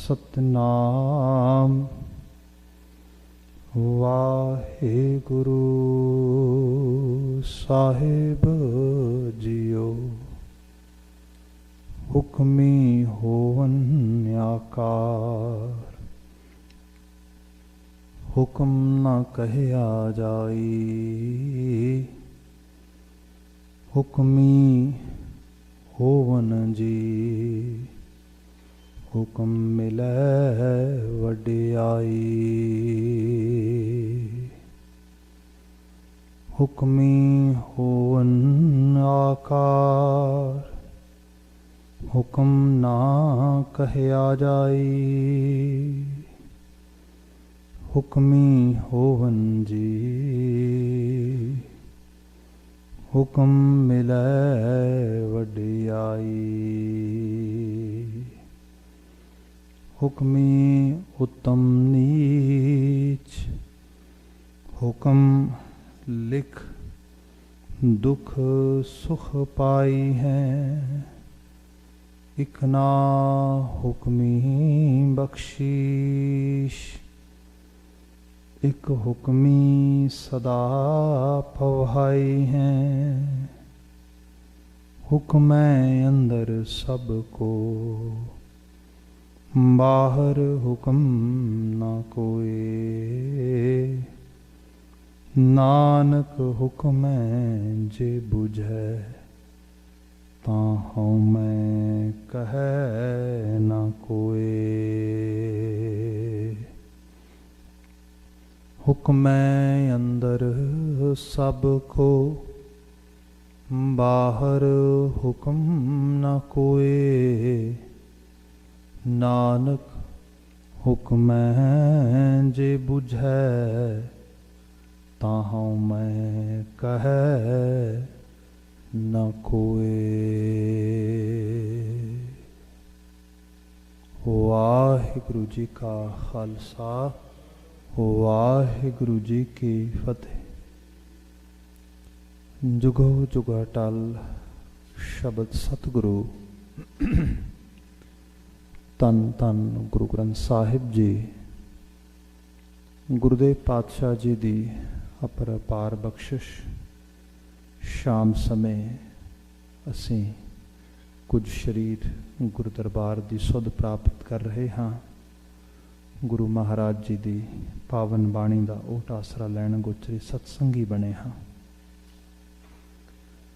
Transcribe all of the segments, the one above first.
सतनाम वाहेगुरु साहिब जियो। हुक्मी होवन आकार, हुक्म न कहया जाई। हुक्मी होवन जी, हुक्म मिलै वड्याई। हुक्मी होवन आकार, हुक्म ना कहया जाई। हुक्मी होवन जी, हुक्म मिलै वड्याई। हुक्मी उत्तम नीच, हुक्म लिख दुख सुख पाई है। इकना हुक्मी बख्शीश, एक हुक्मी सदा पवहाई है। हुक्म अंदर सबको, बाहर हुक्म ना कोई। नानक हुक्म जे बुझै, ताहु मैं कहे ना कोई। हुक्म अंदर सबको, बाहर हुक्म न कोई। नानक हुक्म जे बुझै, ताहु मैं कहे न कोई। वाहिगुरु जी का खालसा, वाहिगुरु जी की फतेह। जुगो जुगा टल शब्द सतगुरु धन धन गुरु ग्रंथ साहिब जी। गुरुदेव पातशाह जी दी अपरपार बख्शिश। शाम समय असी कुछ शरीर गुरु दरबार की सुध प्राप्त कर रहे हाँ। गुरु महाराज जी की पावन बाणी का ओट आसरा लैन गोचरी सत्संगी बने हाँ।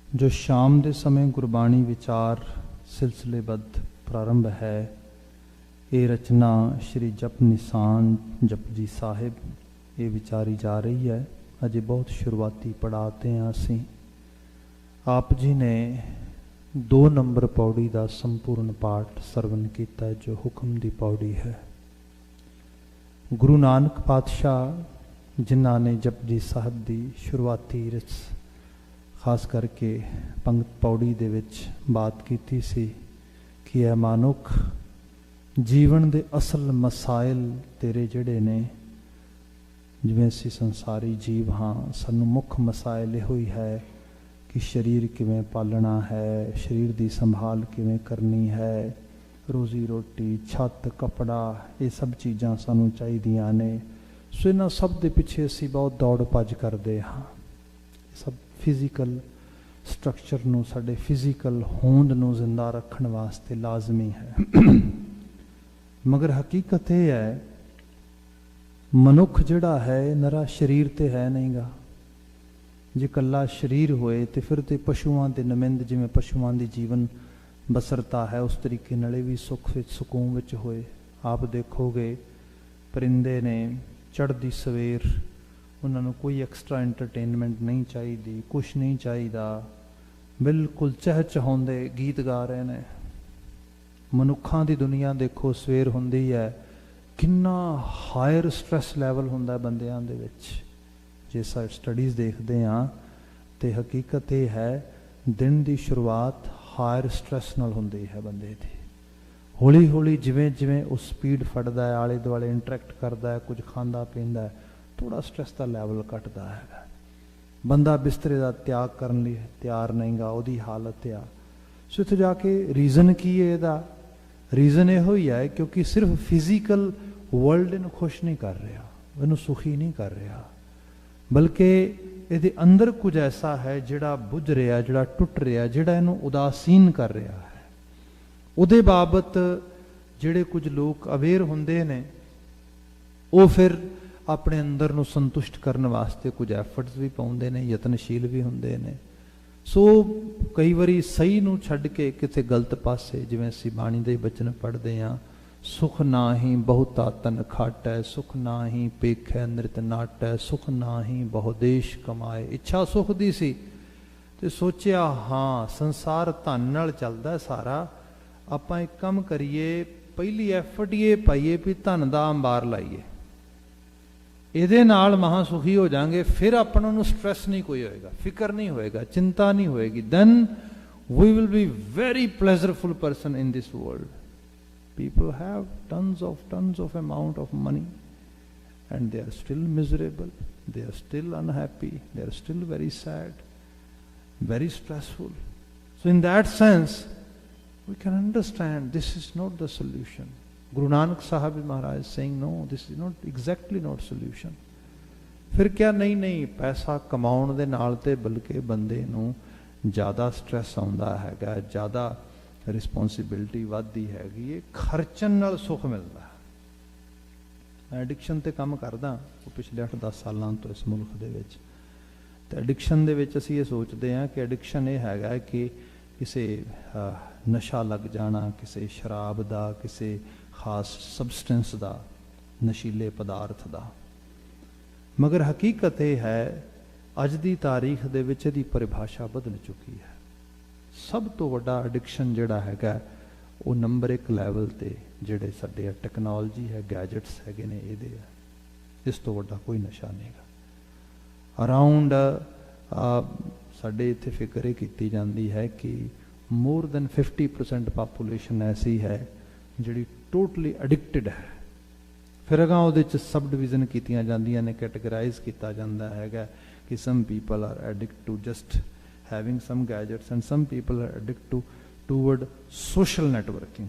जो शाम के समय गुरबाणी विचार सिलसिलेबद्ध प्रारंभ है, ये रचना श्री जप निशान जपजी साहिब ये विचारी जा रही है। अजे बहुत शुरुआती पढ़ाते हैं असी। आप जी ने 2 नंबर पौड़ी का संपूर्ण पाठ सरवण किया है, जो हुक्म की पौड़ी है। गुरु नानक पातशाह जिन्हों ने जपजी साहब की शुरुआती रच खास करके पंगत पौड़ी दे विच बात की सी कि है मानुख, जीवन दे असल मसाइल तेरे जड़े ने, जिवें असीं संसारी जीव हाँ, सानू मुख मसाइल इहो ही है कि शरीर किवें पालना है, शरीर की संभाल किवें करनी है, रोजी रोटी छत कपड़ा ये सब चीज़ां सानू चाहीदियां ने। सो इन्हां सब दे पिछे असीं बहुत दौड़ भज करदे हाँ। सब फिजिकल स्ट्रक्चर नूं, साडे फिजिकल होंद नूं जिंदा रखण वास्ते लाजमी है। मगर हकीकत यह है, मनुख जिहड़ा है नरा शरीर ते है नहीं गा। जे कल्ला शरीर होए तो फिर तो पशुआं दे नमिंद, जिवें पशुआं दी जीवन बसरता है उस तरीके नाले भी सुख विच सुकून विच होए। आप देखोगे परिंदे ने चढ़दी सवेर, उन्होंने कोई एक्सट्रा एंटरटेनमेंट नहीं चाहिए, कुछ नहीं चाहिए, बिल्कुल चहचहाउंदे गीत गा रहे हैं। मनुखां दी दुनिया देखो, सवेर हुंदी है, किन्ना हायर स्ट्रैस लैवल हुंदा बंदियां दे विच। जे स्टडीज़ देखते हाँ तो हकीकत यह है, दिन की शुरुआत हायर स्ट्रैस नाल हुंदी है बंदे दी। हौली हौली जिवें जिवें उस स्पीड फड़दा है, आले दुआले इंटरैक्ट करता है, कुछ खांदा पींदा है, थोड़ा स्ट्रैस का लैवल घटता है। बंदा बिस्तरे का त्याग करने लिए तैयार नहीं गा, उहदी हालत आ। सो इत्थे जाके रीजन की है इहदा? ਰੀਜ਼ਨ ਇਹੋ ਹੀ ਹੈ ਕਿਉਂਕਿ ਸਿਰਫ ਫਿਜ਼ੀਕਲ ਵਰਲਡ ਇਹਨੂੰ ਖੁਸ਼ ਨਹੀਂ ਕਰ ਰਿਹਾ, ਇਹਨੂੰ ਸੁਖੀ ਨਹੀਂ ਕਰ ਰਿਹਾ, ਬਲਕਿ ਇਹਦੇ ਅੰਦਰ ਕੁਝ ਐਸਾ ਹੈ ਜਿਹੜਾ ਬੁੱਝ ਰਿਹਾ, ਜਿਹੜਾ ਟੁੱਟ ਰਿਹਾ, ਜਿਹੜਾ ਇਹਨੂੰ ਉਦਾਸੀਨ ਕਰ ਰਿਹਾ ਹੈ। ਉਹਦੇ ਬਾਬਤ ਜਿਹੜੇ ਕੁਝ ਲੋਕ ਅਵੇਅਰ ਹੁੰਦੇ ਨੇ ਉਹ ਫਿਰ ਆਪਣੇ ਅੰਦਰ ਨੂੰ ਸੰਤੁਸ਼ਟ ਕਰਨ ਵਾਸਤੇ ਕੁਝ ਐਫਰਟਸ ਵੀ ਪਾਉਂਦੇ ਨੇ, ਯਤਨਸ਼ੀਲ ਵੀ ਹੁੰਦੇ ਨੇ। ਸੋ ਕਈ ਵਾਰੀ ਸਹੀ ਨੂੰ ਛੱਡ ਕੇ ਕਿਸੇ ਗਲਤ ਪਾਸੇ, ਜਿਵੇਂ ਅਸੀਂ ਬਾਣੀ ਦੇ ਬਚਨ ਪੜ੍ਹਦੇ ਹਾਂ, ਸੁਖ ਨਾਹੀਂ ਬਹੁਤਾ ਤਨ ਖਾਟੈ, ਸੁਖ ਨਾਹੀਂ ਪੇਖੈ ਨਿਰਤ ਨਾਟੈ, ਸੁਖ ਨਾਹੀਂ ਬਹੁ ਦੇਸ਼ ਕਮਾਏ। ਇੱਛਾ ਸੁਖ ਦੀ ਸੀ ਤੇ ਸੋਚਿਆ ਹਾਂ ਸੰਸਾਰ ਧਨ ਨਾਲ ਚੱਲਦਾ ਸਾਰਾ, ਆਪਾਂ ਇੱਕ ਕੰਮ ਕਰੀਏ, ਪਹਿਲੀ ਐਫਰਟ ਇਹ ਪਾਈਏ ਵੀ ਧਨ ਦਾ ਅੰਬਾਰ ਲਾਈਏ, ਇਹਦੇ ਨਾਲ ਮਹਾ ਸੁਖੀ ਹੋ ਜਾਾਂਗੇ, ਫਿਰ ਆਪਾਂ ਨੂੰ ਸਟ੍ਰੈਸ ਨਹੀਂ ਕੋਈ ਹੋਏਗਾ, ਫਿਕਰ ਨਹੀਂ ਹੋਏਗਾ, ਚਿੰਤਾ ਨਹੀਂ ਹੋਏਗੀ। then we will be very pleasureful person in this world. People have tons of amount of money and they are still miserable, they are still unhappy, they are still very sad, very stressful. So in that sense we can understand this is not the solution. Guru Nanak Sahib Maharaj is saying no, this is not exactly not solution. ਫਿਰ ਕਿਹਾ ਨਹੀਂ ਪੈਸਾ ਕਮਾਉਣ ਦੇ ਨਾਲ ਤੇ ਬਲਕਿ ਬੰਦੇ ਨੂੰ ਜ਼ਿਆਦਾ ਸਟ੍ਰੈਸ ਆਉਂਦਾ ਹੈਗਾ, ਜ਼ਿਆਦਾ ਰਿਸਪੌਂਸਿਬਿਲਿਟੀ ਵੱਧਦੀ ਹੈਗੀ, ਇਹ ਖਰਚਣ ਨਾਲ ਸੁੱਖ ਮਿਲਦਾ। ਮੈਂ ਐਡਿਕਸ਼ਨ ਤੇ ਕੰਮ ਕਰਦਾ ਉਹ ਪਿਛਲੇ 8-10 ਸਾਲਾਂ ਤੋਂ ਇਸ ਮੁਲਕ ਦੇ ਵਿੱਚ, ਤੇ ਐਡਿਕਸ਼ਨ ਦੇ ਵਿੱਚ ਅਸੀਂ ਇਹ ਸੋਚਦੇ ਹਾਂ ਕਿ ਐਡਿਕਸ਼ਨ ਇਹ ਹੈਗਾ ਕਿ ਕਿਸੇ ਨਸ਼ਾ ਲੱਗ ਜਾਣਾ, ਕਿਸੇ ਸ਼ਰਾਬ ਦਾ, ਕਿਸੇ ਖਾਸ ਸਬਸਟੈਂਸ ਦਾ, ਨਸ਼ੀਲੇ ਪਦਾਰਥ ਦਾ। ਮਗਰ ਹਕੀਕਤ ਇਹ ਹੈ ਅੱਜ ਦੀ ਤਾਰੀਖ ਦੇ ਵਿੱਚ ਇਹਦੀ ਪਰਿਭਾਸ਼ਾ ਬਦਲ ਚੁੱਕੀ ਹੈ। ਸਭ ਤੋਂ ਵੱਡਾ ਐਡਿਕਸ਼ਨ ਜਿਹੜਾ ਹੈਗਾ ਉਹ ਨੰਬਰ 1 ਲੈਵਲ ਤੇ ਜਿਹੜੇ ਸਾਡੇ ਟੈਕਨੋਲੋਜੀ ਹੈ, ਗੈਜਟਸ ਹੈਗੇ ਨੇ, ਇਹਦੇ ਆ। ਇਸ ਤੋਂ ਵੱਡਾ ਕੋਈ ਨਸ਼ਾ ਨਹੀਂਗਾ। ਅਰਾਊਂਡ ਸਾਡੇ ਇੱਥੇ ਫਿਕਰ ਇਹ ਕੀਤੀ ਜਾਂਦੀ ਹੈ ਕਿ more than 50% ਪਾਪੂਲੇਸ਼ਨ ਐਸੀ ਹੈ ਜਿਹੜੀ ਟੋਟਲੀ ਐਡਿਕਟਡ ਹੈ। ਫਿਰ ਅਗਾਂਹ ਉਹਦੇ 'ਚ ਸਬ ਡਿਵੀਜ਼ਨ ਕੀਤੀਆਂ ਜਾਂਦੀਆਂ ਨੇ, ਕੈਟੇਗਰਾਈਜ਼ ਕੀਤਾ ਜਾਂਦਾ ਹੈਗਾ ਕਿ some people are addicted to just having some gadgets and some people are addicted toward social networking,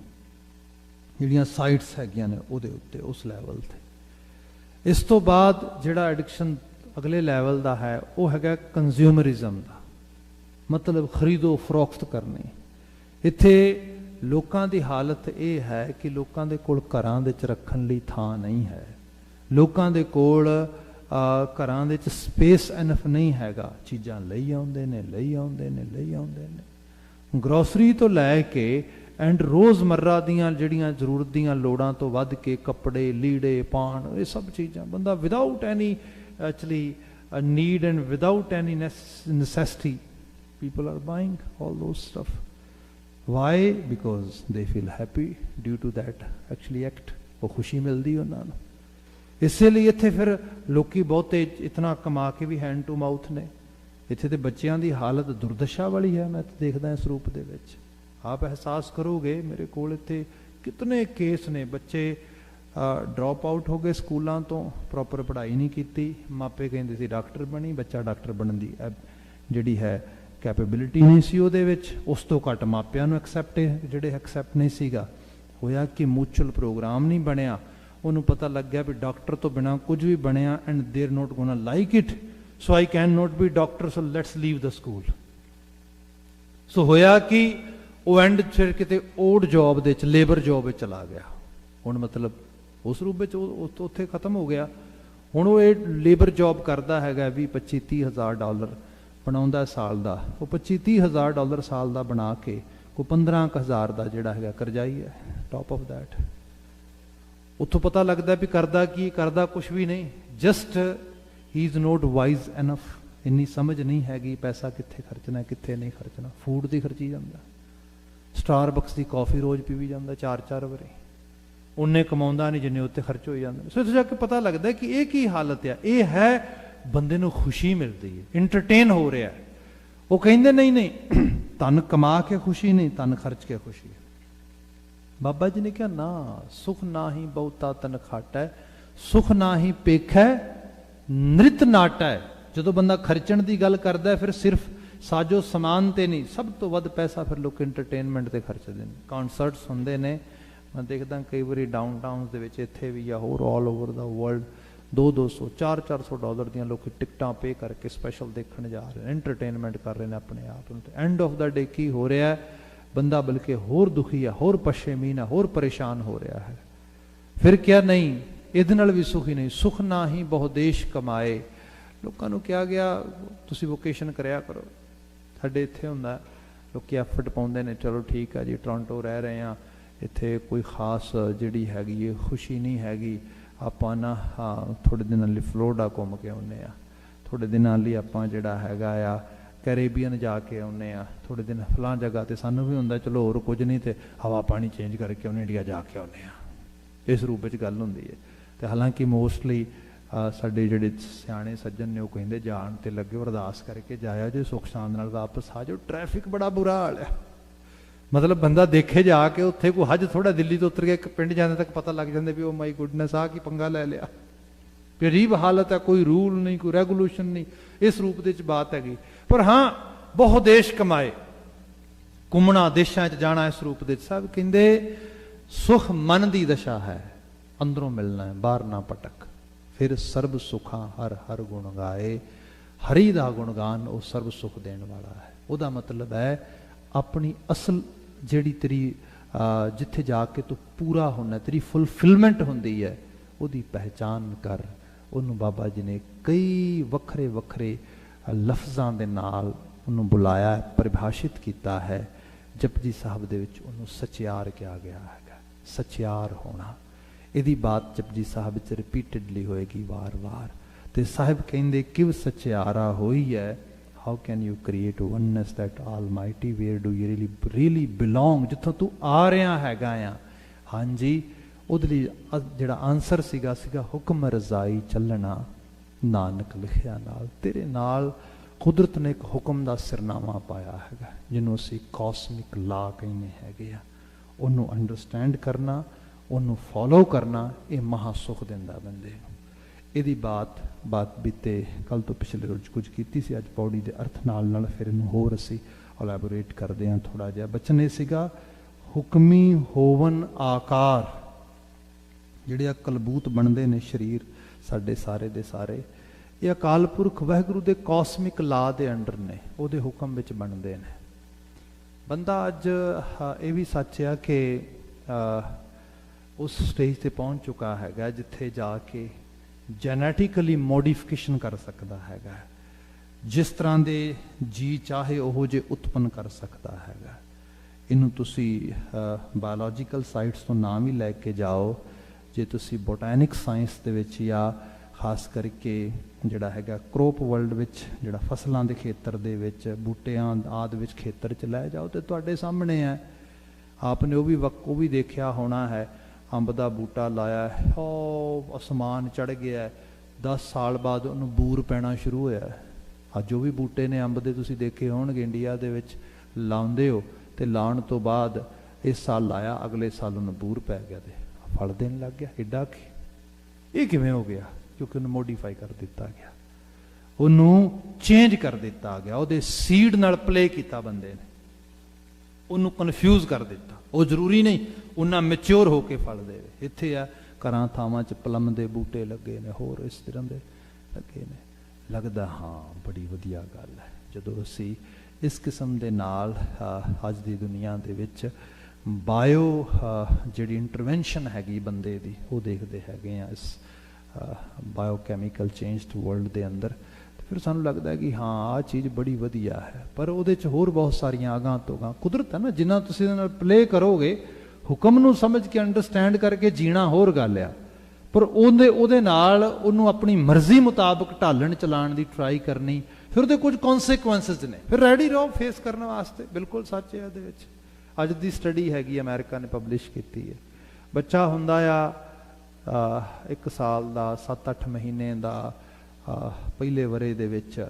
ਜਿਹੜੀਆਂ ਸਾਈਟਸ ਹੈਗੀਆਂ ਨੇ ਉਹਦੇ ਉੱਤੇ, ਉਸ ਲੈਵਲ 'ਤੇ। ਇਸ ਤੋਂ ਬਾਅਦ ਜਿਹੜਾ ਐਡਿਕਸ਼ਨ ਅਗਲੇ ਲੈਵਲ ਦਾ ਹੈ ਉਹ ਹੈਗਾ ਕੰਜ਼ਿਊਮਰਿਜ਼ਮ ਦਾ, ਮਤਲਬ ਖਰੀਦੋ ਫਰੋਖਤ ਕਰਨੀ। ਇੱਥੇ ਲੋਕਾਂ ਦੀ ਹਾਲਤ ਇਹ ਹੈ ਕਿ ਲੋਕਾਂ ਦੇ ਕੋਲ ਘਰਾਂ ਦੇ ਵਿੱਚ ਰੱਖਣ ਲਈ ਥਾਂ ਨਹੀਂ ਹੈ, ਲੋਕਾਂ ਦੇ ਕੋਲ ਘਰਾਂ ਦੇ ਵਿੱਚ ਸਪੇਸ ਇਨਫ ਨਹੀਂ ਹੈਗਾ, ਚੀਜ਼ਾਂ ਲਈ ਆਉਂਦੇ ਨੇ, ਲਈ ਆਉਂਦੇ ਨੇ, ਲਈ ਆਉਂਦੇ ਨੇ, ਗਰੋਸਰੀ ਤੋਂ ਲੈ ਕੇ ਐਂਡ ਰੋਜ਼ਮर्रा ਦੀਆਂ ਜਿਹੜੀਆਂ ਜ਼ਰੂਰਤ ਦੀਆਂ ਲੋੜਾਂ ਤੋਂ ਵੱਧ ਕੇ ਕੱਪੜੇ, ਲੀੜੇ, ਪਾਣ, ਇਹ ਸਭ ਚੀਜ਼ਾਂ ਬੰਦਾ without any actually need and without any necessity people are buying all those stuff. Why? Because they feel happy due to that actually act. ਉਹ ਖੁਸ਼ੀ ਮਿਲਦੀ ਉਹਨਾਂ ਨੂੰ। ਇਸੇ ਲਈ ਇੱਥੇ ਫਿਰ ਲੋਕੀ ਬਹੁਤੇ ਇਤਨਾ ਕਮਾ ਕੇ ਵੀ ਹੈਂਡ ਟੂ ਮਾਊਥ ਨੇ। ਇੱਥੇ ਤੇ ਬੱਚਿਆਂ ਦੀ ਹਾਲਤ ਦੁਰਦਸ਼ਾ ਵਾਲੀ ਹੈ। ਮੈਂ ਦੇਖਦਾ ਇਸ ਰੂਪ ਦੇ ਵਿੱਚ, ਆਪ ਅਹਿਸਾਸ ਕਰੋਗੇ। ਮੇਰੇ ਕੋਲ ਇੱਥੇ ਕਿਤਨੇ ਕੇਸ ਨੇ, ਬੱਚੇ ਡ੍ਰੌਪ ਆਊਟ ਹੋ ਗਏ ਸਕੂਲਾਂ ਤੋਂ, ਪ੍ਰੋਪਰ ਪੜ੍ਹਾਈ ਨਹੀਂ ਕੀਤੀ, ਮਾਪੇ ਕਹਿੰਦੇ ਸੀ ਡਾਕਟਰ ਬਣੀ, ਬੱਚਾ ਡਾਕਟਰ ਬਣਨ ਦੀ ਜਿਹੜੀ ਹੈ ਕੈਪੇਬਿਲਿਟੀ ਨਹੀਂ ਸੀ ਉਹਦੇ ਵਿੱਚ, ਉਸ ਤੋਂ ਘੱਟ ਮਾਪਿਆਂ ਨੂੰ ਜਿਹੜੇ ਐਕਸੈਪਟ ਨਹੀਂ ਸੀਗਾ। ਹੋਇਆ ਕਿ ਮਿਊਚੁਅਲ ਪ੍ਰੋਗਰਾਮ ਨਹੀਂ ਬਣਿਆ, ਉਹਨੂੰ ਪਤਾ ਲੱਗ ਗਿਆ ਵੀ ਡਾਕਟਰ ਤੋਂ ਬਿਨਾਂ ਕੁਝ ਵੀ ਬਣਿਆ and they're not gonna like it, so I can not be doctor, so let's leave the school. So ਹੋਇਆ ਕਿ ਉਹ ਐਂਡ ਫਿਰ ਕਿਤੇ ਓਡ ਜੋਬ ਦੇ ਵਿੱਚ, ਲੇਬਰ ਜੋਬ ਵਿੱਚ ਚਲਾ ਗਿਆ। ਹੁਣ ਮਤਲਬ ਉਸ ਰੂਪ ਵਿੱਚ ਉੱਥੇ ਖਤਮ ਹੋ ਗਿਆ। ਹੁਣ ਉਹ ਇਹ ਲੇਬਰ ਜੋਬ ਕਰਦਾ ਹੈਗਾ, 20-25-30 ਹਜ਼ਾਰ ਡਾਲਰ ਬਣਾਉਂਦਾ ਸਾਲ ਦਾ। ਉਹ 25-30 ਹਜ਼ਾਰ ਡਾਲਰ ਸਾਲ ਦਾ ਬਣਾ ਕੇ ਕੋਈ 15 ਹਜ਼ਾਰ ਦਾ ਜਿਹੜਾ ਹੈਗਾ ਕਰਜ਼ਾਈ ਹੈ ਟੌਪ ਆਫ ਦੈਟ। ਉੱਥੋਂ ਪਤਾ ਲੱਗਦਾ ਵੀ ਕਰਦਾ ਕੀ, ਕਰਦਾ ਕੁਛ ਵੀ ਨਹੀਂ, just he is not wise enough, ਇੰਨੀ ਸਮਝ ਨਹੀਂ ਹੈਗੀ ਪੈਸਾ ਕਿੱਥੇ ਖਰਚਣਾ ਕਿੱਥੇ ਨਹੀਂ ਖਰਚਣਾ। ਫੂਡ ਦੀ ਖਰਚੀ ਜਾਂਦਾ, ਸਟਾਰਬਕਸ ਦੀ ਕਾਫੀ ਰੋਜ਼ ਪੀਵੀ ਜਾਂਦਾ 4-4 ਵਾਰੀ, ਉਹਨੇ ਕਮਾਉਂਦਾ ਨਹੀਂ ਜਿੰਨੇ ਉੱਤੇ ਖਰਚ ਹੋ ਜਾਂਦੇ। ਸੋ ਇੱਥੇ ਜਾ ਕੇ ਪਤਾ ਲੱਗਦਾ ਕਿ ਇਹ ਕੀ ਹਾਲਤ ਆ। ਇਹ ਹੈ ਬੰਦੇ ਨੂੰ ਖੁਸ਼ੀ ਮਿਲਦੀ ਹੈ, ਇੰਟਰਟੇਨ ਹੋ ਰਿਹਾ। ਉਹ ਕਹਿੰਦੇ ਨਹੀਂ ਧਨ ਕਮਾ ਕੇ ਖੁਸ਼ੀ ਨਹੀਂ, ਧਨ ਖਰਚ ਕੇ ਖੁਸ਼ੀ ਹੈ। ਬਾਬਾ ਜੀ ਨੇ ਕਿਹਾ ਨਾ, ਸੁਖ ਨਾ ਹੀ ਬਹੁਤਾ ਤਨ ਖਾਟੈ, ਸੁਖ ਨਾ ਹੀ ਪੇਖੈ ਨ੍ਰਿਤ ਨਾਟੈ। ਜਦੋਂ ਬੰਦਾ ਖਰਚਣ ਦੀ ਗੱਲ ਕਰਦਾ ਫਿਰ ਸਿਰਫ ਸਾਜੋ ਸਮਾਨ ਤੇ ਨਹੀਂ, ਸਭ ਤੋਂ ਵੱਧ ਪੈਸਾ ਫਿਰ ਲੋਕ ਇੰਟਰਟੇਨਮੈਂਟ ਤੇ ਖਰਚਦੇ ਨੇ। ਕੌਨਸਰਟਸ ਹੁੰਦੇ ਨੇ, मैं देखदा कई बार डाउन टाउन के इत्थे भी या होर all over the world 200-200 400-400 dollar दियां लोग टिकटां पे करके स्पैशल देखने जा रहे हैं, एंटरटेनमेंट कर रहे हैं अपने आप में। एंड ऑफ द डे की हो रहा है, बंदा बल्कि होर दुखी है, होर पशेमीन है, होर परेशान हो रहा है। फिर क्या नहीं, इहदे नाल भी सुखी नहीं। सुख ना ही बहु देश कमाए, लोगों को कहा गया तुसी वोकेशन करया करो। साडे इत्थे हुंदा लोग एफर्ट पाउंदे ने, चलो ठीक है जी टोरंटो रह रहे हैं, इत्थे कोई खास जिहड़ी हैगी है खुशी नहीं हैगी, ਆਪਾਂ ਨਾ थोड़े दिनों लिए फ्लोरिडा घूम के आने, थोड़े दिनों लिए आपां जिहड़ा हैगा आ कैरेबियन जाके आने, थोड़े दिन फलां जगह ते सानूं भी हुंदा चलो होर कुछ नहीं तो हवा पानी चेंज करके आने, इंडिया जाके आने, इस रूप में गल हुंदी है। तो हालांकि मोस्टली साडे जिहड़े सियाणे सज्जन ने वो कहिंदे जाण ते लगे अरदास करके जाया जे सुख शांति नाल वापस आ जाओ। ट्रैफिक बड़ा बुरा हाल है, मतलब बंदा देखे जाके उत्थे कोई हज थोड़ा दिल्ली तो उतर के एक पिंड जाने तक पता लग जाता भी ओ माई गुडनेस आ की पंगा ले लिया। गरीब हालत है, कोई रूल नहीं, कोई रेगूलेशन नहीं, इस रूप दे बात हैगी। पर हाँ बहुत देश कमाए, घूमना देशों च जाना, इस रूप दे सब कहंदे सुख मन की दशा है, अंदरों मिलना है, बाहर ना पटक। फिर सर्ब सुखा हर हर गुण गाए, हरि दा गुणगान वो सर्ब सुख देने वाला है। वह मतलब है अपनी असल जिहड़ी तेरी जिथे जाके तू पूरा होना, तेरी फुलफिलमेंट होंदी है, उहदी पहचान कर। उन्होंने बाबा जी ने कई वखरे वखरे लफ्ज़ां दे नाल उन्होंने बुलाया, परिभाषित किया है। जपजी साहब दे विच उन्होंने सचियार कहा गया है, सचियार होना। यदी बात जपजी साहब च रिपीटेडली होएगी वार वार। तो साहिब कहिंदे किव सचियारा होई है, how can you create oneness that almighty, where do you really belong, जिथों तू आ रहा हैगा आ। हाँ जी, ਉਹਦੇ ਲਈ ਜਿਹੜਾ ਆਨਸਰ ਸੀਗਾ ਹੁਕਮ ਰਜ਼ਾਈ ਚੱਲਣਾ, ਨਾਨਕ ਲਿਖਿਆ ਨਾਲ। ਤੇਰੇ ਨਾਲ ਕੁਦਰਤ ਨੇ ਇੱਕ ਹੁਕਮ ਦਾ ਸਿਰਨਾਮਾ ਪਾਇਆ ਹੈਗਾ, ਜਿਹਨੂੰ ਅਸੀਂ ਕਾਸਮਿਕ ਲਾ ਕਹਿੰਦੇ ਹੈਗੇ ਆ। ਉਹਨੂੰ ਅੰਡਰਸਟੈਂਡ ਕਰਨਾ, ਉਹਨੂੰ ਫੋਲੋ ਕਰਨਾ, ਇਹ ਮਹਾ ਸੁਖ ਦਿੰਦਾ ਬੰਦੇ ਨੂੰ। ਇਹਦੀ ਬਾਤ ਬੀਤੇ ਕੱਲ ਤੋਂ ਪਿਛਲੇ ਰੋਜ਼ ਕੁਝ ਕੀਤੀ ਸੀ, ਅੱਜ ਪੌੜੀ ਦੇ ਅਰਥ ਨਾਲ ਫਿਰ ਇਹਨੂੰ ਹੋਰ ਅਸੀਂ ਐਲੈਬੋਰੇਟ ਕਰਦੇ ਹਾਂ ਥੋੜਾ ਜਿਹਾ। ਬਚਨ ਇਹ ਸੀਗਾ ਹੁਕਮੀ ਹੋਵਨ ਆਕਾਰ, ਜਿਹੜੇ ਆ ਕਲਬੂਤ ਬਣਦੇ ਨੇ ਸਰੀਰ ਸਾਡੇ ਸਾਰੇ ਦੇ ਸਾਰੇ, ਇਹ ਅਕਾਲ ਪੁਰਖ ਵਾਹਿਗੁਰੂ ਦੇ ਕਾਸਮਿਕ ਲਾ ਦੇ ਅੰਡਰ ਨੇ, ਉਹਦੇ ਹੁਕਮ ਵਿੱਚ ਬਣਦੇ ਨੇ। ਬੰਦਾ ਅੱਜ ਇਹ ਵੀ ਸੱਚ ਆ ਕਿ ਉਸ ਸਟੇਜ ਤੇ ਪਹੁੰਚ ਚੁੱਕਾ ਹੈਗਾ ਜਿੱਥੇ ਜਾ ਕੇ ਜੈਨੇਟਿਕਲੀ ਮੋਡੀਫਿਕੇਸ਼ਨ ਕਰ ਸਕਦਾ ਹੈਗਾ, ਜਿਸ ਤਰ੍ਹਾਂ ਦੇ ਜੀ ਚਾਹੇ ਉਹ ਜੇ ਉਤਪੰਨ ਕਰ ਸਕਦਾ ਹੈਗਾ। ਇਹਨੂੰ ਤੁਸੀਂ ਬਾਇਓਲੋਜੀਕਲ ਸਾਇੰਸ ਤੋਂ ਨਾਮ ਹੀ ਲੈ ਕੇ ਜਾਓ, ਜੇ ਤੁਸੀਂ ਬੋਟੈਨਿਕ ਸਾਇੰਸ ਦੇ ਵਿੱਚ ਜਾਂ ਖਾਸ ਕਰਕੇ ਜਿਹੜਾ ਹੈਗਾ ਕ੍ਰੋਪ ਵਰਲਡ ਵਿੱਚ, ਜਿਹੜਾ ਫਸਲਾਂ ਦੇ ਖੇਤਰ ਦੇ ਵਿੱਚ, ਬੂਟਿਆਂ ਆਦਿ ਵਿੱਚ ਖੇਤਰ 'ਚ ਲੈ ਜਾਓ, ਤੇ ਤੁਹਾਡੇ ਸਾਹਮਣੇ ਹੈ। ਆਪਨੇ ਉਹ ਵੀ ਦੇਖਿਆ ਹੋਣਾ ਹੈ, ਅੰਬ ਦਾ ਬੂਟਾ ਲਾਇਆ, ਉਹ ਅਸਮਾਨ ਚੜ੍ਹ ਗਿਆ, 10 ਸਾਲ ਬਾਅਦ ਉਹਨੂੰ ਬੂਰ ਪੈਣਾ ਸ਼ੁਰੂ ਹੋਇਆ। ਅੱਜ ਉਹ ਵੀ ਬੂਟੇ ਨੇ ਅੰਬ ਦੇ ਤੁਸੀਂ ਦੇਖੇ ਹੋਣਗੇ ਇੰਡੀਆ ਦੇ ਵਿੱਚ, ਲਾਉਂਦੇ ਹੋ ਤੇ ਲਾਉਣ ਤੋਂ ਬਾਅਦ ਇਸ ਸਾਲ ਲਾਇਆ, ਅਗਲੇ ਸਾਲ ਉਹਨੂੰ ਬੂਰ ਪੈ ਗਿਆ ਤੇ ਫਲ ਦੇਣ ਲੱਗ ਗਿਆ। ਏਡਾ ਕੀ ਇਹ ਕਿਵੇਂ ਹੋ ਗਿਆ? ਕਿਉਂਕਿ ਉਹਨੂੰ ਮੋਡੀਫਾਈ ਕਰ ਦਿੱਤਾ ਗਿਆ, ਉਹਨੂੰ ਚੇਂਜ ਕਰ ਦਿੱਤਾ ਗਿਆ, ਉਹਦੇ ਸੀਡ ਨਾਲ ਪਲੇ ਕੀਤਾ ਬੰਦੇ ਨੇ, ਉਹਨੂੰ ਕਨਫਿਊਜ਼ ਕਰ ਦਿੱਤਾ। ਉਹ ਜ਼ਰੂਰੀ ਨਹੀਂ ਉਹਨਾਂ ਮੈਚਿਓਰ ਹੋ ਕੇ ਫਲ ਦੇਵੇ। ਇੱਥੇ ਆ ਘਰਾਂ ਥਾਵਾਂ 'ਚ ਪਲਮ ਦੇ ਬੂਟੇ ਲੱਗੇ ਨੇ, ਹੋਰ ਇਸ ਤਰ੍ਹਾਂ ਦੇ ਲੱਗੇ ਨੇ। ਲੱਗਦਾ ਹਾਂ ਬੜੀ ਵਧੀਆ ਗੱਲ ਹੈ ਜਦੋਂ ਅਸੀਂ ਇਸ ਕਿਸਮ ਦੇ ਨਾਲ ਅੱਜ ਦੀ ਦੁਨੀਆ ਦੇ ਵਿੱਚ ਬਾਇਓ ਜਿਹੜੀ ਇੰਟਰਵੈਂਸ਼ਨ ਹੈਗੀ ਬੰਦੇ ਦੀ, ਉਹ ਦੇਖਦੇ ਹੈਗੇ ਆ ਇਸ ਬਾਇਓਕੈਮੀਕਲ ਚੇਂਜਡ ਵਰਲਡ ਦੇ ਅੰਦਰ। ਫਿਰ ਸਾਨੂੰ ਲੱਗਦਾ ਕਿ ਹਾਂ ਆਹ ਚੀਜ਼ ਬੜੀ ਵਧੀਆ ਹੈ, ਪਰ ਉਹਦੇ 'ਚ ਹੋਰ ਬਹੁਤ ਸਾਰੀਆਂ ਅਗਾਂਹ ਤੋਂ ਅਗਾਂਹ ਕੁਦਰਤ ਹੈ ਨਾ, ਜਿੰਨਾ ਤੁਸੀਂ ਇਹਦੇ ਨਾਲ ਪਲੇ ਕਰੋਗੇ, ਹੁਕਮ ਨੂੰ ਸਮਝ ਕੇ ਅੰਡਰਸਟੈਂਡ ਕਰਕੇ ਜੀਣਾ ਹੋਰ ਗੱਲ ਆ, ਪਰ ਉਹਦੇ ਨਾਲ ਉਹਨੂੰ ਆਪਣੀ ਮਰਜ਼ੀ ਮੁਤਾਬਕ ਢਾਲਣ ਚਲਾਉਣ ਦੀ ਟਰਾਈ ਕਰਨੀ, ਫਿਰ ਉਹਦੇ ਕੁਝ ਕੌਨਸੀਕੁਐਂਸਿਸ ਨੇ। ਫਿਰ ਰੈਡੀ ਰਹੋ ਫੇਸ ਕਰਨ ਵਾਸਤੇ। ਬਿਲਕੁਲ ਸੱਚ ਹੈ ਇਹਦੇ ਵਿੱਚ। ਅੱਜ ਦੀ ਸਟੱਡੀ ਹੈਗੀ, ਅਮਰੀਕਾ ਨੇ ਪਬਲਿਸ਼ ਕੀਤੀ ਹੈ। ਬੱਚਾ ਹੁੰਦਾ ਆ 1 ਸਾਲ ਦਾ, 7-8 ਮਹੀਨੇ ਦਾ, ਪਹਿਲੇ ਵਰੇ ਦੇ ਵਿੱਚ,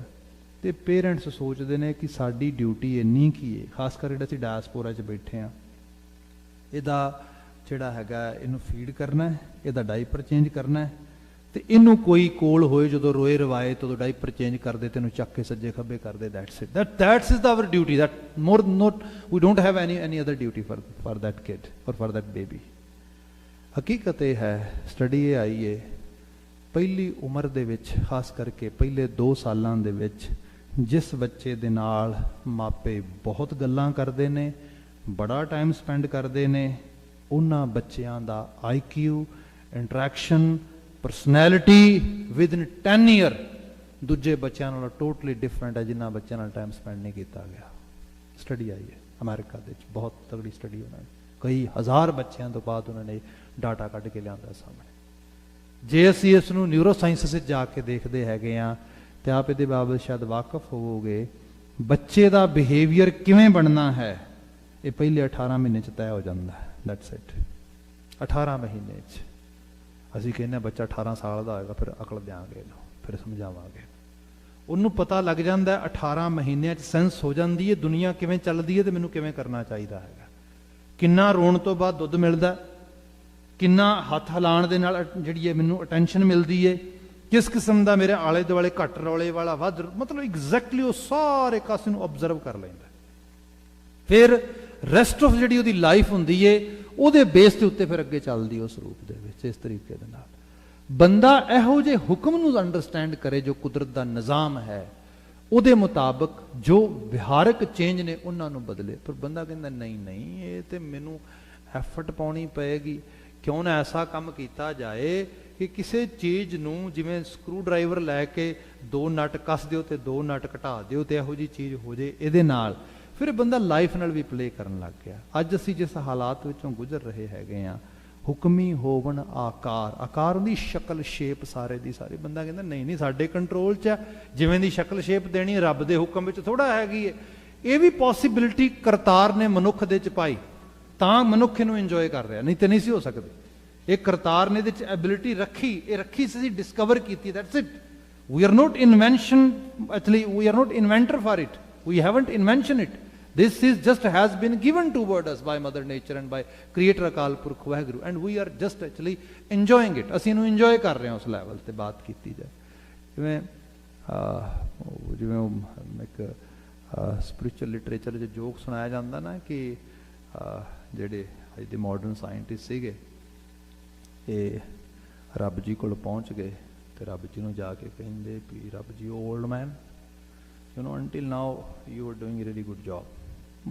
ਤੇ ਪੇਰੈਂਟਸ ਸੋਚਦੇ ਨੇ ਕਿ ਸਾਡੀ ਡਿਊਟੀ ਇੰਨੀ ਕੀ ਹੈ, ਖਾਸ ਕਰ ਜਿਹੜਾ ਅਸੀਂ ਡਾਇਸਪੋਰਾ 'ਚ ਬੈਠੇ ਹਾਂ, ਇਹਦਾ ਜਿਹੜਾ ਹੈਗਾ ਇਹਨੂੰ ਫੀਡ ਕਰਨਾ ਹੈ, ਇਹਦਾ ਡਾਈਪਰ ਚੇਂਜ ਕਰਨਾ ਹੈ, ਤੇ ਇਹਨੂੰ ਕੋਈ ਕੋਲ ਹੋਏ ਜਦੋਂ ਰੋਏ ਰਵਾਏ ਤਾਂ ਡਾਈਪਰ ਚੇਂਜ ਕਰਦੇ, ਤੈਨੂੰ ਚੱਕ ਕੇ ਸੱਜੇ ਖੱਬੇ ਕਰਦੇ। That's is our duty. That more not we don't have any other duty for that kid or for that baby. ਹਕੀਕਤ ਇਹ ਹੈ, ਸਟੱਡੀ ਇਹ ਆਈ ਹੈ, ਪਹਿਲੀ ਉਮਰ ਦੇ ਵਿੱਚ, ਖਾਸ ਕਰਕੇ ਪਹਿਲੇ 2 ਸਾਲਾਂ ਦੇ ਵਿੱਚ ਜਿਸ ਬੱਚੇ ਦੇ ਨਾਲ ਮਾਪੇ ਬਹੁਤ ਗੱਲਾਂ ਕਰਦੇ ਨੇ, ਬੜਾ ਟਾਈਮ ਸਪੈਂਡ ਕਰਦੇ ਨੇ, ਉਹਨਾਂ ਬੱਚਿਆਂ ਦਾ IQ, interaction, personality within 10 year ਦੂਜੇ ਬੱਚਿਆਂ ਨਾਲੋਂ ਟੋਟਲੀ ਡਿਫਰੈਂਟ ਹੈ ਜਿਨ੍ਹਾਂ ਬੱਚਿਆਂ ਨਾਲ ਟਾਈਮ ਸਪੈਂਡ ਨਹੀਂ ਕੀਤਾ ਗਿਆ। ਸਟੱਡੀ ਆਈ ਹੈ ਅਮਰੀਕਾ ਦੇ ਵਿੱਚ, ਬਹੁਤ ਤਗੜੀ ਸਟੱਡੀ ਉਹਨਾਂ ਨੇ, ਕਈ ਹਜ਼ਾਰ ਬੱਚਿਆਂ ਤੋਂ ਬਾਅਦ ਉਹਨਾਂ ਨੇ ਡਾਟਾ ਕੱਢ ਕੇ ਲਿਆਂਦਾ ਸਾਹਮਣੇ। ਜੇ ਅਸੀਂ ਇਸ ਨੂੰ ਨਿਊਰੋ ਸਾਇੰਸਿਸ ਵਿੱਚ ਜਾ ਕੇ ਦੇਖਦੇ ਹੈਗੇ ਆ ਤੇ ਆਪ ਇਹਦੇ ਬਾਬਤ ਸ਼ਾਇਦ ਵਾਕਫ ਹੋਵੋਗੇ, ਬੱਚੇ ਦਾ ਬਿਹੇਵੀਅਰ ਕਿਵੇਂ ਬਣਨਾ ਹੈ ਇਹ ਪਹਿਲੇ 18 ਮਹੀਨੇ 'ਚ ਤੈਅ ਹੋ ਜਾਂਦਾ ਹੈ। That's it. 18 ਮਹੀਨੇ 'ਚ ਅਸੀਂ ਕਹਿੰਦੇ ਬੱਚਾ 18 ਸਾਲ ਦਾ ਹੋਏਗਾ, ਫਿਰ ਅਕਲ ਦਿਆਂਗੇ ਇਹਨੂੰ, ਫਿਰ ਸਮਝਾਵਾਂਗੇ। ਉਹਨੂੰ ਪਤਾ ਲੱਗ ਜਾਂਦਾ 18 ਮਹੀਨਿਆਂ 'ਚ ਸੈਂਸ ਹੋ ਜਾਂਦੀ ਹੈ ਦੁਨੀਆ ਕਿਵੇਂ ਚੱਲਦੀ ਹੈ ਤੇ ਮੈਨੂੰ ਕਿਵੇਂ ਕਰਨਾ ਚਾਹੀਦਾ ਹੈਗਾ। ਕਿੰਨਾ ਰੋਣ ਤੋਂ ਬਾਅਦ ਦੁੱਧ ਮਿਲਦਾ, ਕਿੰਨਾ ਹੱਥ ਹਿਲਾਉਣ ਦੇ ਨਾਲ ਜਿਹੜੀ ਹੈ ਮੈਨੂੰ ਅਟੈਂਸ਼ਨ ਮਿਲਦੀ ਹੈ, ਕਿਸ ਕਿਸਮ ਦਾ ਮੇਰੇ ਆਲੇ ਦੁਆਲੇ ਘੱਟ ਰੌਲੇ ਵਾਲਾ ਵੱਧ, ਮਤਲਬ ਐਗਜ਼ੈਕਟਲੀ ਉਹ ਸਾਰੇ ਕਾਸੇ ਨੂੰ ਆਬਜ਼ਰਵ ਕਰ ਲੈਂਦਾ। ਫਿਰ ਰੈਸਟ ਆਫ ਜਿਹੜੀ ਉਹਦੀ ਲਾਈਫ ਹੁੰਦੀ ਏ ਉਹਦੇ ਬੇਸ ਦੇ ਉੱਤੇ ਫਿਰ ਅੱਗੇ ਚੱਲਦੀ ਉਸ ਰੂਪ ਦੇ ਵਿੱਚ। ਇਸ ਤਰੀਕੇ ਦੇ ਨਾਲ ਬੰਦਾ ਇਹੋ ਜਿਹੇ ਹੁਕਮ ਨੂੰ ਅੰਡਰਸਟੈਂਡ ਕਰੇ ਜੋ ਕੁਦਰਤ ਦਾ ਨਿਜ਼ਾਮ ਹੈ, ਉਹਦੇ ਮੁਤਾਬਕ ਜੋ ਵਿਹਾਰਕ ਚੇਂਜ ਨੇ ਉਹਨਾਂ ਨੂੰ ਬਦਲੇ। ਪਰ ਬੰਦਾ ਕਹਿੰਦਾ ਨਹੀਂ ਨਹੀਂ, ਇਹ ਤੇ ਮੈਨੂੰ ਐਫਰਟ ਪਾਉਣੀ ਪਏਗੀ, ਕਿਉਂ ਨਾ ਐਸਾ ਕੰਮ ਕੀਤਾ ਜਾਏ ਕਿ ਕਿਸੇ ਚੀਜ਼ ਨੂੰ ਜਿਵੇਂ ਸਕਰੂ ਡਰਾਈਵਰ ਲੈ ਕੇ 2 ਨਟ ਕੱਸ ਦਿਓ ਤੇ 2 ਨਟ ਘਟਾ ਦਿਓ ਤੇ ਇਹੋ ਜਿਹੀ ਚੀਜ਼ ਹੋ ਜੇ ਇਹਦੇ ਨਾਲ। ਫਿਰ ਬੰਦਾ ਲਾਈਫ ਨਾਲ ਵੀ ਪਲੇ ਕਰਨ ਲੱਗ ਗਿਆ। ਅੱਜ ਅਸੀਂ ਜਿਸ ਹਾਲਾਤ ਵਿੱਚੋਂ ਗੁਜ਼ਰ ਰਹੇ ਹੈਗੇ ਆ, ਹੁਕਮੀ ਹੋਵਣ ਆਕਾਰ, ਆਕਾਰ ਦੀ ਸ਼ਕਲ ਸ਼ੇਪ ਸਾਰੇ ਦੀ ਸਾਰੀ, ਬੰਦਾ ਕਹਿੰਦਾ ਨਹੀਂ ਨਹੀਂ ਸਾਡੇ ਕੰਟਰੋਲ 'ਚ ਆ, ਜਿਵੇਂ ਦੀ ਸ਼ਕਲ ਸ਼ੇਪ ਦੇਣੀ ਰੱਬ ਦੇ ਹੁਕਮ ਵਿੱਚ ਥੋੜਾ ਹੈਗੀ ਹੈ। ਇਹ ਵੀ ਪੋਸੀਬਿਲਿਟੀ ਕਰਤਾਰ ਨੇ ਮਨੁੱਖ ਦੇ 'ਚ ਪਾਈ, ਤਾਂ ਮਨੁੱਖ ਇਹਨੂੰ ਇੰਜੋਏ ਕਰ ਰਿਹਾ, ਨਹੀਂ ਤੇ ਨਹੀਂ ਸੀ ਹੋ ਸਕਦੀ। ਇਹ ਕਰਤਾਰ ਨੇ ਇਹਦੇ 'ਚ ਐਬਿਲਿਟੀ ਰੱਖੀ, ਇਹ ਰੱਖੀ ਸੀ, ਡਿਸਕਵਰ ਕੀਤੀ। That's it. We are not invention, actually we are not inventor for it, we haven't invention it. This is just has been given toward us by Mother Nature and by Creator Akal Purkh Vaheguru, and we are just actually enjoying it. ਅਸੀਂ ਇਹਨੂੰ enjoy ਕਰ ਰਹੇ ਹਾਂ ਉਸ level ਤੇ ਬਾਤ ਕੀਤੀ ਜਾਏ। ਜਿਵੇਂ ਇੱਕ ਸਪਿਰਿਚੁਅਲ ਲਿਟਰੇਚਰ 'ਚ ਜੋਕ ਸੁਣਾਇਆ ਜਾਂਦਾ ਨਾ ਕਿ ਜਿਹੜੇ ਅੱਜ ਦੇ ਮਾਡਰਨ ਸਾਇੰਟਿਸਟ ਸੀਗੇ, ਇਹ ਰੱਬ ਜੀ ਕੋਲ ਪਹੁੰਚ ਗਏ ਤੇ ਰੱਬ ਜੀ ਨੂੰ ਜਾ ਕੇ ਕਹਿੰਦੇ ਵੀ ਰੱਬ ਜੀ old man, you know, until now you were doing a really good job,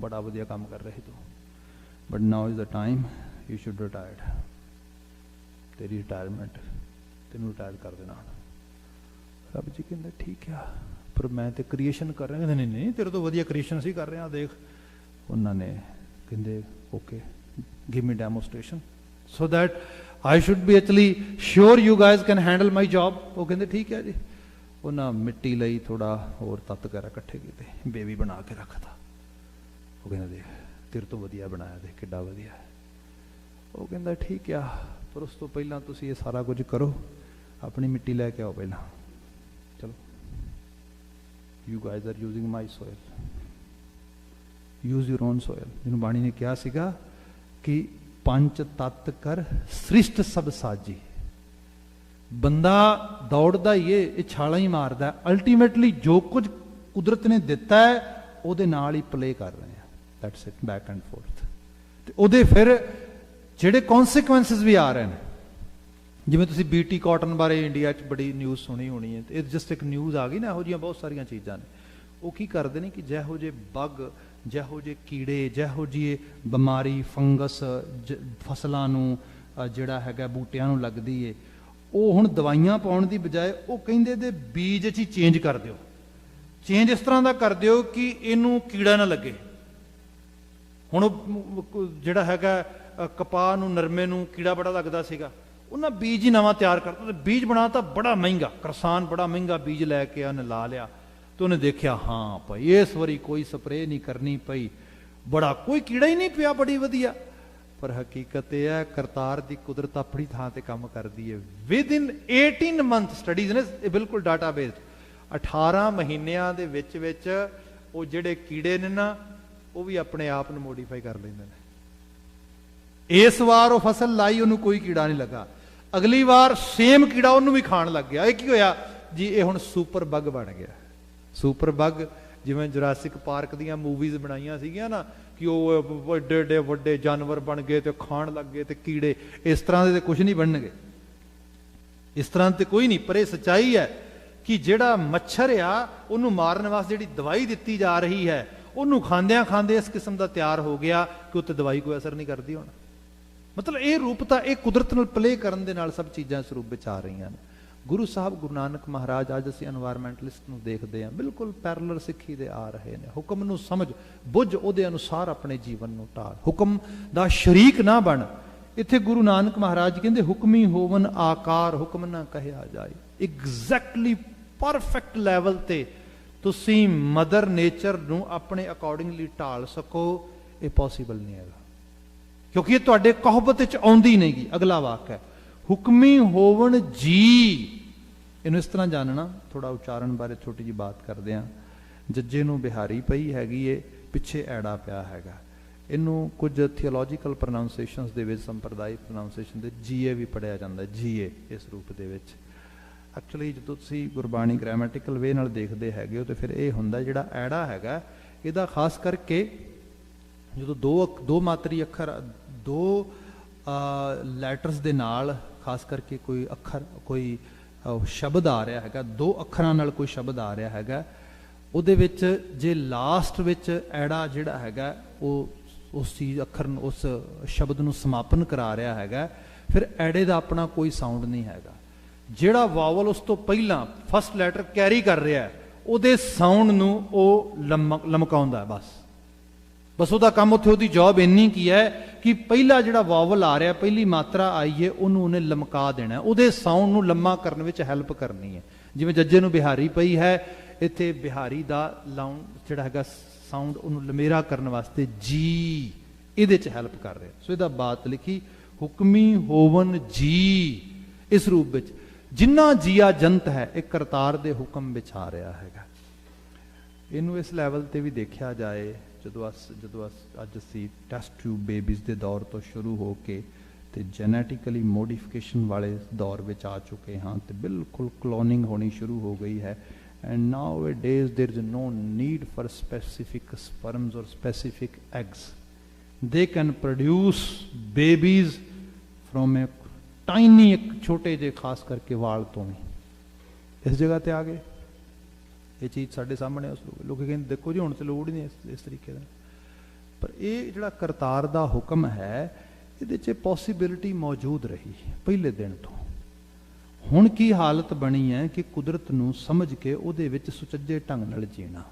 ਬੜਾ ਵਧੀਆ ਕੰਮ ਕਰ ਰਹੇ ਤੂੰ, but now is the time you should retire, ਤੇਰੀ ਰਿਟਾਇਰਮੈਂਟ, ਤੈਨੂੰ ਰਿਟਾਇਰ ਕਰ ਦੇਣਾ। ਰੱਬ ਜੀ ਕਹਿੰਦਾ ਠੀਕ ਆ, ਪਰ ਮੈਂ ਤੇ ਕ੍ਰੀਏਸ਼ਨ ਕਰ ਰਿਹਾ। ਨਹੀਂ ਨਹੀਂ, ਤੇਰੇ ਤੋਂ ਵਧੀਆ ਕ੍ਰੀਏਸ਼ਨ ਅਸੀਂ ਕਰ ਰਹੇ ਹਾਂ, ਦੇਖ। ਉਹਨਾਂ ਨੇ ਕਹਿੰਦੇ okay, give me demonstration so that I should be actually sure you guys can handle my job। ਉਹ ਕਹਿੰਦੇ ਠੀਕ ਹੈ ਜੀ। ਉਹਨਾਂ ਮਿੱਟੀ ਲਈ ਥੋੜਾ ਹੋਰ ਤੱਤ ਵਗੈਰਾ ਇਕੱਠੇ ਕੀਤੇ, ਬੇਬੀ ਬਣਾ ਕੇ ਰੱਖਤਾ। ਉਹ ਕਹਿੰਦਾ ਦੇਖ ਤੇਰੇ ਤੋਂ ਵਧੀਆ ਬਣਾਇਆ, ਦੇਖ ਕਿੱਡਾ ਵਧੀਆ। ਉਹ ਕਹਿੰਦਾ ਠੀਕ ਆ, ਪਰ ਉਸ ਤੋਂ ਪਹਿਲਾਂ ਤੁਸੀਂ ਇਹ ਸਾਰਾ ਕੁਝ ਕਰੋ, ਆਪਣੀ ਮਿੱਟੀ ਲੈ ਕੇ ਆਓ ਪਹਿਲਾਂ, ਚਲੋ। You guys are using my soil, use your own soil. ਜਿਹਨੂੰ ਬਾਣੀ ਨੇ ਕਿਹਾ ਸੀਗਾ ਕਿ ਪੰਜ ਤੱਤ ਕਰ ਸ੍ਰਿਸ਼ਟ ਸਭ ਸਾਜੀ। ਬੰਦਾ ਦੌੜਦਾ ਹੀ ਇਹ ਛਾਲਾਂ ਹੀ ਮਾਰਦਾ, ਅਲਟੀਮੇਟਲੀ ਜੋ ਕੁਝ ਕੁਦਰਤ ਨੇ ਦਿੱਤਾ ਹੈ ਉਹਦੇ ਨਾਲ ਹੀ ਪਲੇ ਕਰ ਰਹੇ ਆ। That's it, back and fourth. ਤੇ ਉਹਦੇ ਫਿਰ ਜਿਹੜੇ ਕੌਨਸੀਕੁਐਂਸਿਸ ਵੀ ਆ ਰਹੇ ਨੇ, ਜਿਵੇਂ ਤੁਸੀਂ BT ਕਾਟਨ ਬਾਰੇ ਇੰਡੀਆ 'ਚ ਬੜੀ ਨਿਊਜ਼ ਸੁਣੀ ਹੋਣੀ ਹੈ, ਤੇ ਇਹ ਜਸਟ ਇੱਕ ਨਿਊਜ਼ ਆ ਗਈ ਨਾ, ਇਹੋ ਜਿਹੀਆਂ ਬਹੁਤ ਸਾਰੀਆਂ ਚੀਜ਼ਾਂ ਨੇ। ਉਹ ਕੀ ਕਰਦੇ ਨੇ ਕਿ ਜਿਹੋ ਜਿਹੇ ਬੱਗ, ਜਿਹੋ ਜਿਹੇ ਕੀੜੇ, ਜਿਹੋ ਜਿਹੀ ਬਿਮਾਰੀ, ਫੰਗਸ ਫਸਲਾਂ ਨੂੰ ਜਿਹੜਾ ਹੈਗਾ ਬੂਟਿਆਂ ਨੂੰ ਲੱਗਦੀ ਏ, ਉਹ ਹੁਣ ਦਵਾਈਆਂ ਪਾਉਣ ਦੀ ਬਜਾਏ ਉਹ ਕਹਿੰਦੇ ਦੇ ਬੀਜ 'ਚ ਹੀ ਚੇਂਜ ਕਰ ਦਿਓ। ਚੇਂਜ ਇਸ ਤਰ੍ਹਾਂ ਦਾ ਕਰ ਦਿਓ ਕਿ ਇਹਨੂੰ ਕੀੜਾ ਨਾ ਲੱਗੇ। ਹੁਣ ਉਹ ਜਿਹੜਾ ਹੈਗਾ ਕਪਾਹ ਨੂੰ, ਨਰਮੇ ਨੂੰ ਕੀੜਾ ਬੜਾ ਲੱਗਦਾ ਸੀਗਾ, ਉਹਨਾਂ ਬੀਜ ਹੀ ਨਵਾਂ ਤਿਆਰ ਕਰਤਾ ਤੇ ਬੀਜ ਬਣਾਤਾ ਬੜਾ ਮਹਿੰਗਾ। ਕਿਸਾਨ ਬੜਾ ਮਹਿੰਗਾ ਬੀਜ ਲੈ ਕੇ ਉਹਨੇ ਲਾ ਲਿਆ ਤੇ ਉਹਨੇ ਦੇਖਿਆ ਹਾਂ ਭਾਈ ਇਸ ਵਾਰੀ ਕੋਈ ਸਪਰੇਅ ਨਹੀਂ ਕਰਨੀ ਪਈ, ਬੜਾ ਕੋਈ ਕੀੜਾ ਹੀ ਨਹੀਂ ਪਿਆ, ਬੜੀ ਵਧੀਆ। ਪਰ ਹਕੀਕਤ ਇਹ ਹੈ ਕਰਤਾਰ ਦੀ ਕੁਦਰਤ ਆਪਣੀ ਥਾਂ ਤੇ ਕੰਮ ਕਰਦੀ ਹੈ। ਵਿਦਇਨ 18 ਮੰਥ ਸਟੱਡੀਜ਼ ਨੇ, ਇਹ ਬਿਲਕੁਲ ਡਾਟਾ ਬੇਸਡ, 18 ਮਹੀਨਿਆਂ ਦੇ ਵਿੱਚ ਵਿੱਚ ਉਹ ਜਿਹੜੇ ਕੀੜੇ ਨੇ ਨਾ ਉਹ ਵੀ ਆਪਣੇ ਆਪ ਨੂੰ ਮੋਡੀਫਾਈ ਕਰ ਲੈਂਦੇ ਨੇ। ਇਸ ਵਾਰ ਉਹ ਫਸਲ ਲਾਈ, ਉਹਨੂੰ ਕੋਈ ਕੀੜਾ ਨਹੀਂ ਲੱਗਾ, ਅਗਲੀ ਵਾਰ ਸੇਮ ਕੀੜਾ ਉਹਨੂੰ ਵੀ ਖਾਣ ਲੱਗ ਗਿਆ। ਇਹ ਕੀ ਹੋਇਆ ਜੀ? ਇਹ ਹੁਣ ਸੁਪਰ ਬੱਗ ਬਣ ਗਿਆ। ਸੁਪਰ ਬੱਗ, ਜਿਵੇਂ ਜੁਰਾਸਿਕ ਪਾਰਕ ਦੀਆਂ ਮੂਵੀਜ਼ ਬਣਾਈਆਂ ਸੀਗੀਆਂ ਨਾ, कि वो एडे एडे वड्डे जानवर बन गए तो खाण लग गए तो कीड़े, इस तरह के तो कुछ नहीं बनणगे, इस तरह तो कोई नहीं। पर यह सच्चाई है कि जिहड़ा मच्छर आ उन्होंने मारन वास्ते जिहड़ी दवाई दित्ती जा रही है, उन्होंने खांदियां खांदे इस किस्म का तैयार हो गया कि उत्ते दवाई कोई असर नहीं करती होना। मतलब ये रूपता ये कुदरत नाल प्ले करन दे नाल सब चीज़ां इस रूप विच आ रही हैं। गुरु साहब गुरु नानक महाराज अज असीं एनवायरमेंटलिस्ट नूं देखते हैं, बिल्कुल पैरलर सिੱਖੀ दे आ रहे हैं। हुक्म नूं समझ बुझ उहदे अनुसार अपने जीवन नूं ढाल, हुक्म दा शरीक ना बन। इत्थे गुरु नानक महाराज कहंदे हुक्मी होवन आकार हुक्म ना कहिया जाए। एग्जैक्टली परफेक्ट लैवल ते तुसीं मदर नेचर नूं अपने अकॉर्डिंगली ढाल सको, ये पॉसीबल नहीं है, क्योंकि ये तुहाडे कहबत विच आउंदी नहीं गी। अगला वाक है हुक्मी होवन जी। इनू इस तरह जानना, थोड़ा उच्चारण बारे छोटी जी बात करते हैं। जज्जे नूं बिहारी पई हैगी है, पिछे ऐड़ा पिया हैगा। इनू कुछ थियोलॉजिकल प्रोनाउंसिएशनस दे विच संप्रदायिक प्रोनाउंसिएशन दे जीए भी पढ़िया जाता है, जीए इस रूप दे विच। एक्चुअली जो तुसीं गुरबाणी ग्रैमेटिकल वे नाल देखदे हैगे हो तो फिर यह हुंदा जिहड़ा ऐड़ा हैगा इहदा खास करके जो दो मातरी अखर दो लैटर्स दे नाल खास करके कोई अखर कोई शब्द आ रहा हैगा, दो अखरां नाल कोई शब्द आ रहा हैगा, उहदे विच जे लास्ट विच ऐड़ा जिहड़ा हैगा वो उस चीज़ अखर उस शब्द नूं समापन करा रहा हैगा, फिर ऐड़े दा अपना कोई साउंड नहीं हैगा। जिहड़ा वावल उस तो पहला फस्ट लैटर कैरी कर रहा है उहदे साउंड नूं ओ लमकाउंदा बस बस ਉਹਦਾ ਕੰਮ ਉੱਥੇ ਉਹਦੀ ਜੌਬ ਇੰਨੀ ਕੀ ਹੈ कि पहला ਜਿਹੜਾ ਵਾਵਲ आ रहा पहली मात्रा आई है ਉਹਨੂੰ ਉਹਨੇ ਲਮਕਾ ਦੇਣਾ, ਉਹਦੇ ਸਾਊਂਡ ਨੂੰ ਲੰਮਾ ਕਰਨ ਵਿੱਚ ਹੈਲਪ ਕਰਨੀ ਹੈ। ਜਿਵੇਂ ਜੱਜੇ ਨੂੰ ਬਿਹਾਰੀ ਪਈ ਹੈ, ਇੱਥੇ ਬਿਹਾਰੀ ਦਾ ਲਾਉਂਡ ਜਿਹੜਾ ਹੈਗਾ ਸਾਊਂਡ ਉਹਨੂੰ ਲਮੇਰਾ ਕਰਨ ਵਾਸਤੇ ਜੀ ਇਹਦੇ 'ਚ ਹੈਲਪ ਕਰ ਰਿਹਾ। ਸੋ ਇਹਦਾ ਬਾਤ ਲਿਖੀ ਹੁਕਮੀ ਹੋਵਨ ਜੀ, ਇਸ ਰੂਪ ਵਿੱਚ ਜਿੰਨਾ ਜੀਆ ਜੰਤ ਹੈ ਇਹ ਕਰਤਾਰ ਦੇ ਹੁਕਮ ਵਿੱਚ ਆ ਰਿਹਾ ਹੈਗਾ। ਇਹਨੂੰ ਇਸ ਲੈਵਲ ਤੇ ਵੀ ਦੇਖਿਆ ਜਾਏ ਜਦੋਂ ਅੱਜ ਅਸੀਂ ਟੈਸਟ ਟਿਊਬ ਬੇਬੀਜ਼ ਦੇ ਦੌਰ ਤੋਂ ਸ਼ੁਰੂ ਹੋ ਕੇ ਤੇ ਜੈਨੇਟਿਕਲੀ ਮੋਡੀਫਿਕੇਸ਼ਨ ਵਾਲੇ ਦੌਰ ਵਿੱਚ ਆ ਚੁੱਕੇ ਹਾਂ ਤੇ ਬਿਲਕੁਲ ਕਲੋਨਿੰਗ ਹੋਣੀ ਸ਼ੁਰੂ ਹੋ ਗਈ ਹੈ। And nowadays there is no need for specific sperms और specific eggs. They can produce babies from a tiny एक छोटे जे खास करके वाल तो भी इस जगह ते आ गए। ये चीज़ साढ़े सामने लोग कहते देखो जी हुण तो लोड़ ही नहीं इस तरीके का। पर यह जिहड़ा करतार दा हुक्म है ये पॉसीबिलिटी मौजूद रही पहले दिन तो। हुण की हालत बनी है कि कुदरत नूं समझ के उहदे विच सुचज्जे ढंग नाल जीना।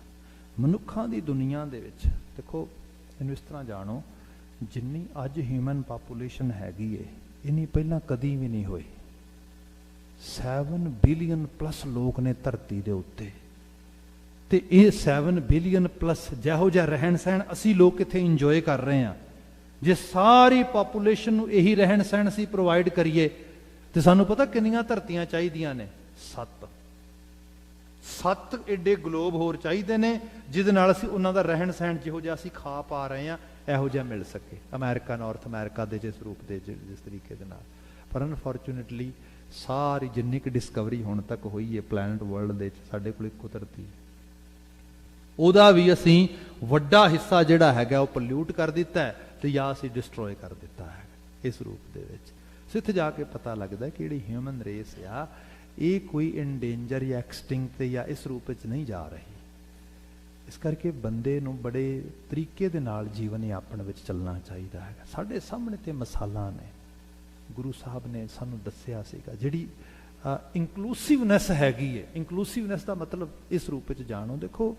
मनुखां दी दुनिया दे विच देखो इहनूं इस तरह जाणो, जिन्नी अज ह्यूमन पापूलेशन हैगी है इन्नी पहलां कदी भी नहीं होई। 7 बिलियन प्लस लोग ने धरती दे उत्ते ਤੇ ਇਹ 7 ਬਿਲੀਅਨ ਪਲੱਸ ਜਿਹੋ ਜਿਹਾ ਰਹਿਣ ਸਹਿਣ ਅਸੀਂ ਲੋਕ ਕਿੱਥੇ ਇੰਜੋਏ ਕਰ ਰਹੇ ਹਾਂ। ਜੇ ਸਾਰੀ ਪਾਪੂਲੇਸ਼ਨ ਨੂੰ ਇਹੀ ਰਹਿਣ ਸਹਿਣ ਅਸੀਂ ਪ੍ਰੋਵਾਈਡ ਕਰੀਏ ਤੇ ਸਾਨੂੰ ਪਤਾ ਕਿੰਨੀਆਂ ਧਰਤੀਆਂ ਚਾਹੀਦੀਆਂ ਨੇ? 7 ਏਡੇ ਗਲੋਬ ਹੋਰ ਚਾਹੀਦੇ ਨੇ ਜਿਹਦੇ ਨਾਲ ਅਸੀਂ ਉਹਨਾਂ ਦਾ ਰਹਿਣ ਸਹਿਣ ਜਿਹੋ ਜਿਹਾ ਅਸੀਂ ਖਾ ਪਾ ਰਹੇ ਹਾਂ ਇਹੋ ਜਿਹਾ ਮਿਲ ਸਕੇ। ਅਮਰੀਕਾ, ਨਾਰਥ ਅਮਰੀਕਾ ਦੇ ਜਿਸ ਰੂਪ ਦੇ ਜਿਸ ਤਰੀਕੇ ਦੇ ਨਾਲ। ਪਰ ਅਨਫੋਰਚੂਨੇਟਲੀ ਸਾਰੀ ਜਿੰਨੀ ਕੁ ਡਿਸਕਵਰੀ ਹੁਣ ਤੱਕ ਹੋਈ ਹੈ ਪਲੈਨਟ ਵਰਲਡ ਦੇ ਵਿੱਚ ਸਾਡੇ ਕੋਲ ਇੱਕੋ ਧਰਤੀ, ਉਹਦਾ ਵੀ ਅਸੀਂ ਵੱਡਾ ਹਿੱਸਾ ਜਿਹੜਾ ਹੈਗਾ ਉਹ ਪੋਲਿਊਟ ਕਰ ਦਿੱਤਾ ਹੈ ਤੇ ਜਾਂ ਅਸੀਂ ਡਿਸਟਰੋਏ ਕਰ ਦਿੱਤਾ ਹੈ ਇਸ ਰੂਪ ਦੇ ਵਿੱਚ। ਸੋ ਇੱਥੇ ਜਾ ਕੇ ਪਤਾ ਲੱਗਦਾ ਕਿ ਜਿਹੜੀ ਹਿਊਮਨ ਰੇਸ ਆ ਇਹ ਕੋਈ ਇਨਡੇਂਜਰ ਜਾਂ ਐਕਸਟਿੰਕਟ ਜਾਂ ਇਸ ਰੂਪ ਵਿੱਚ ਨਹੀਂ ਜਾ ਰਹੀ। ਇਸ ਕਰਕੇ ਬੰਦੇ ਨੂੰ ਬੜੇ ਤਰੀਕੇ ਦੇ ਨਾਲ ਜੀਵਨ ਯਾਪਨ ਵਿੱਚ ਚੱਲਣਾ ਚਾਹੀਦਾ ਹੈਗਾ। ਸਾਡੇ ਸਾਹਮਣੇ ਤੇ ਮਿਸਾਲਾਂ ਨੇ, ਗੁਰੂ ਸਾਹਿਬ ਨੇ ਸਾਨੂੰ ਦੱਸਿਆ ਸੀਗਾ ਜਿਹੜੀ ਇਨਕਲੂਸਿਵਨੈਸ ਹੈਗੀ ਹੈ। ਇਨਕਲੂਸਿਵਨੈਸ ਦਾ ਮਤਲਬ ਇਸ ਰੂਪ ਵਿੱਚ ਜਾਣੋ, ਦੇਖੋ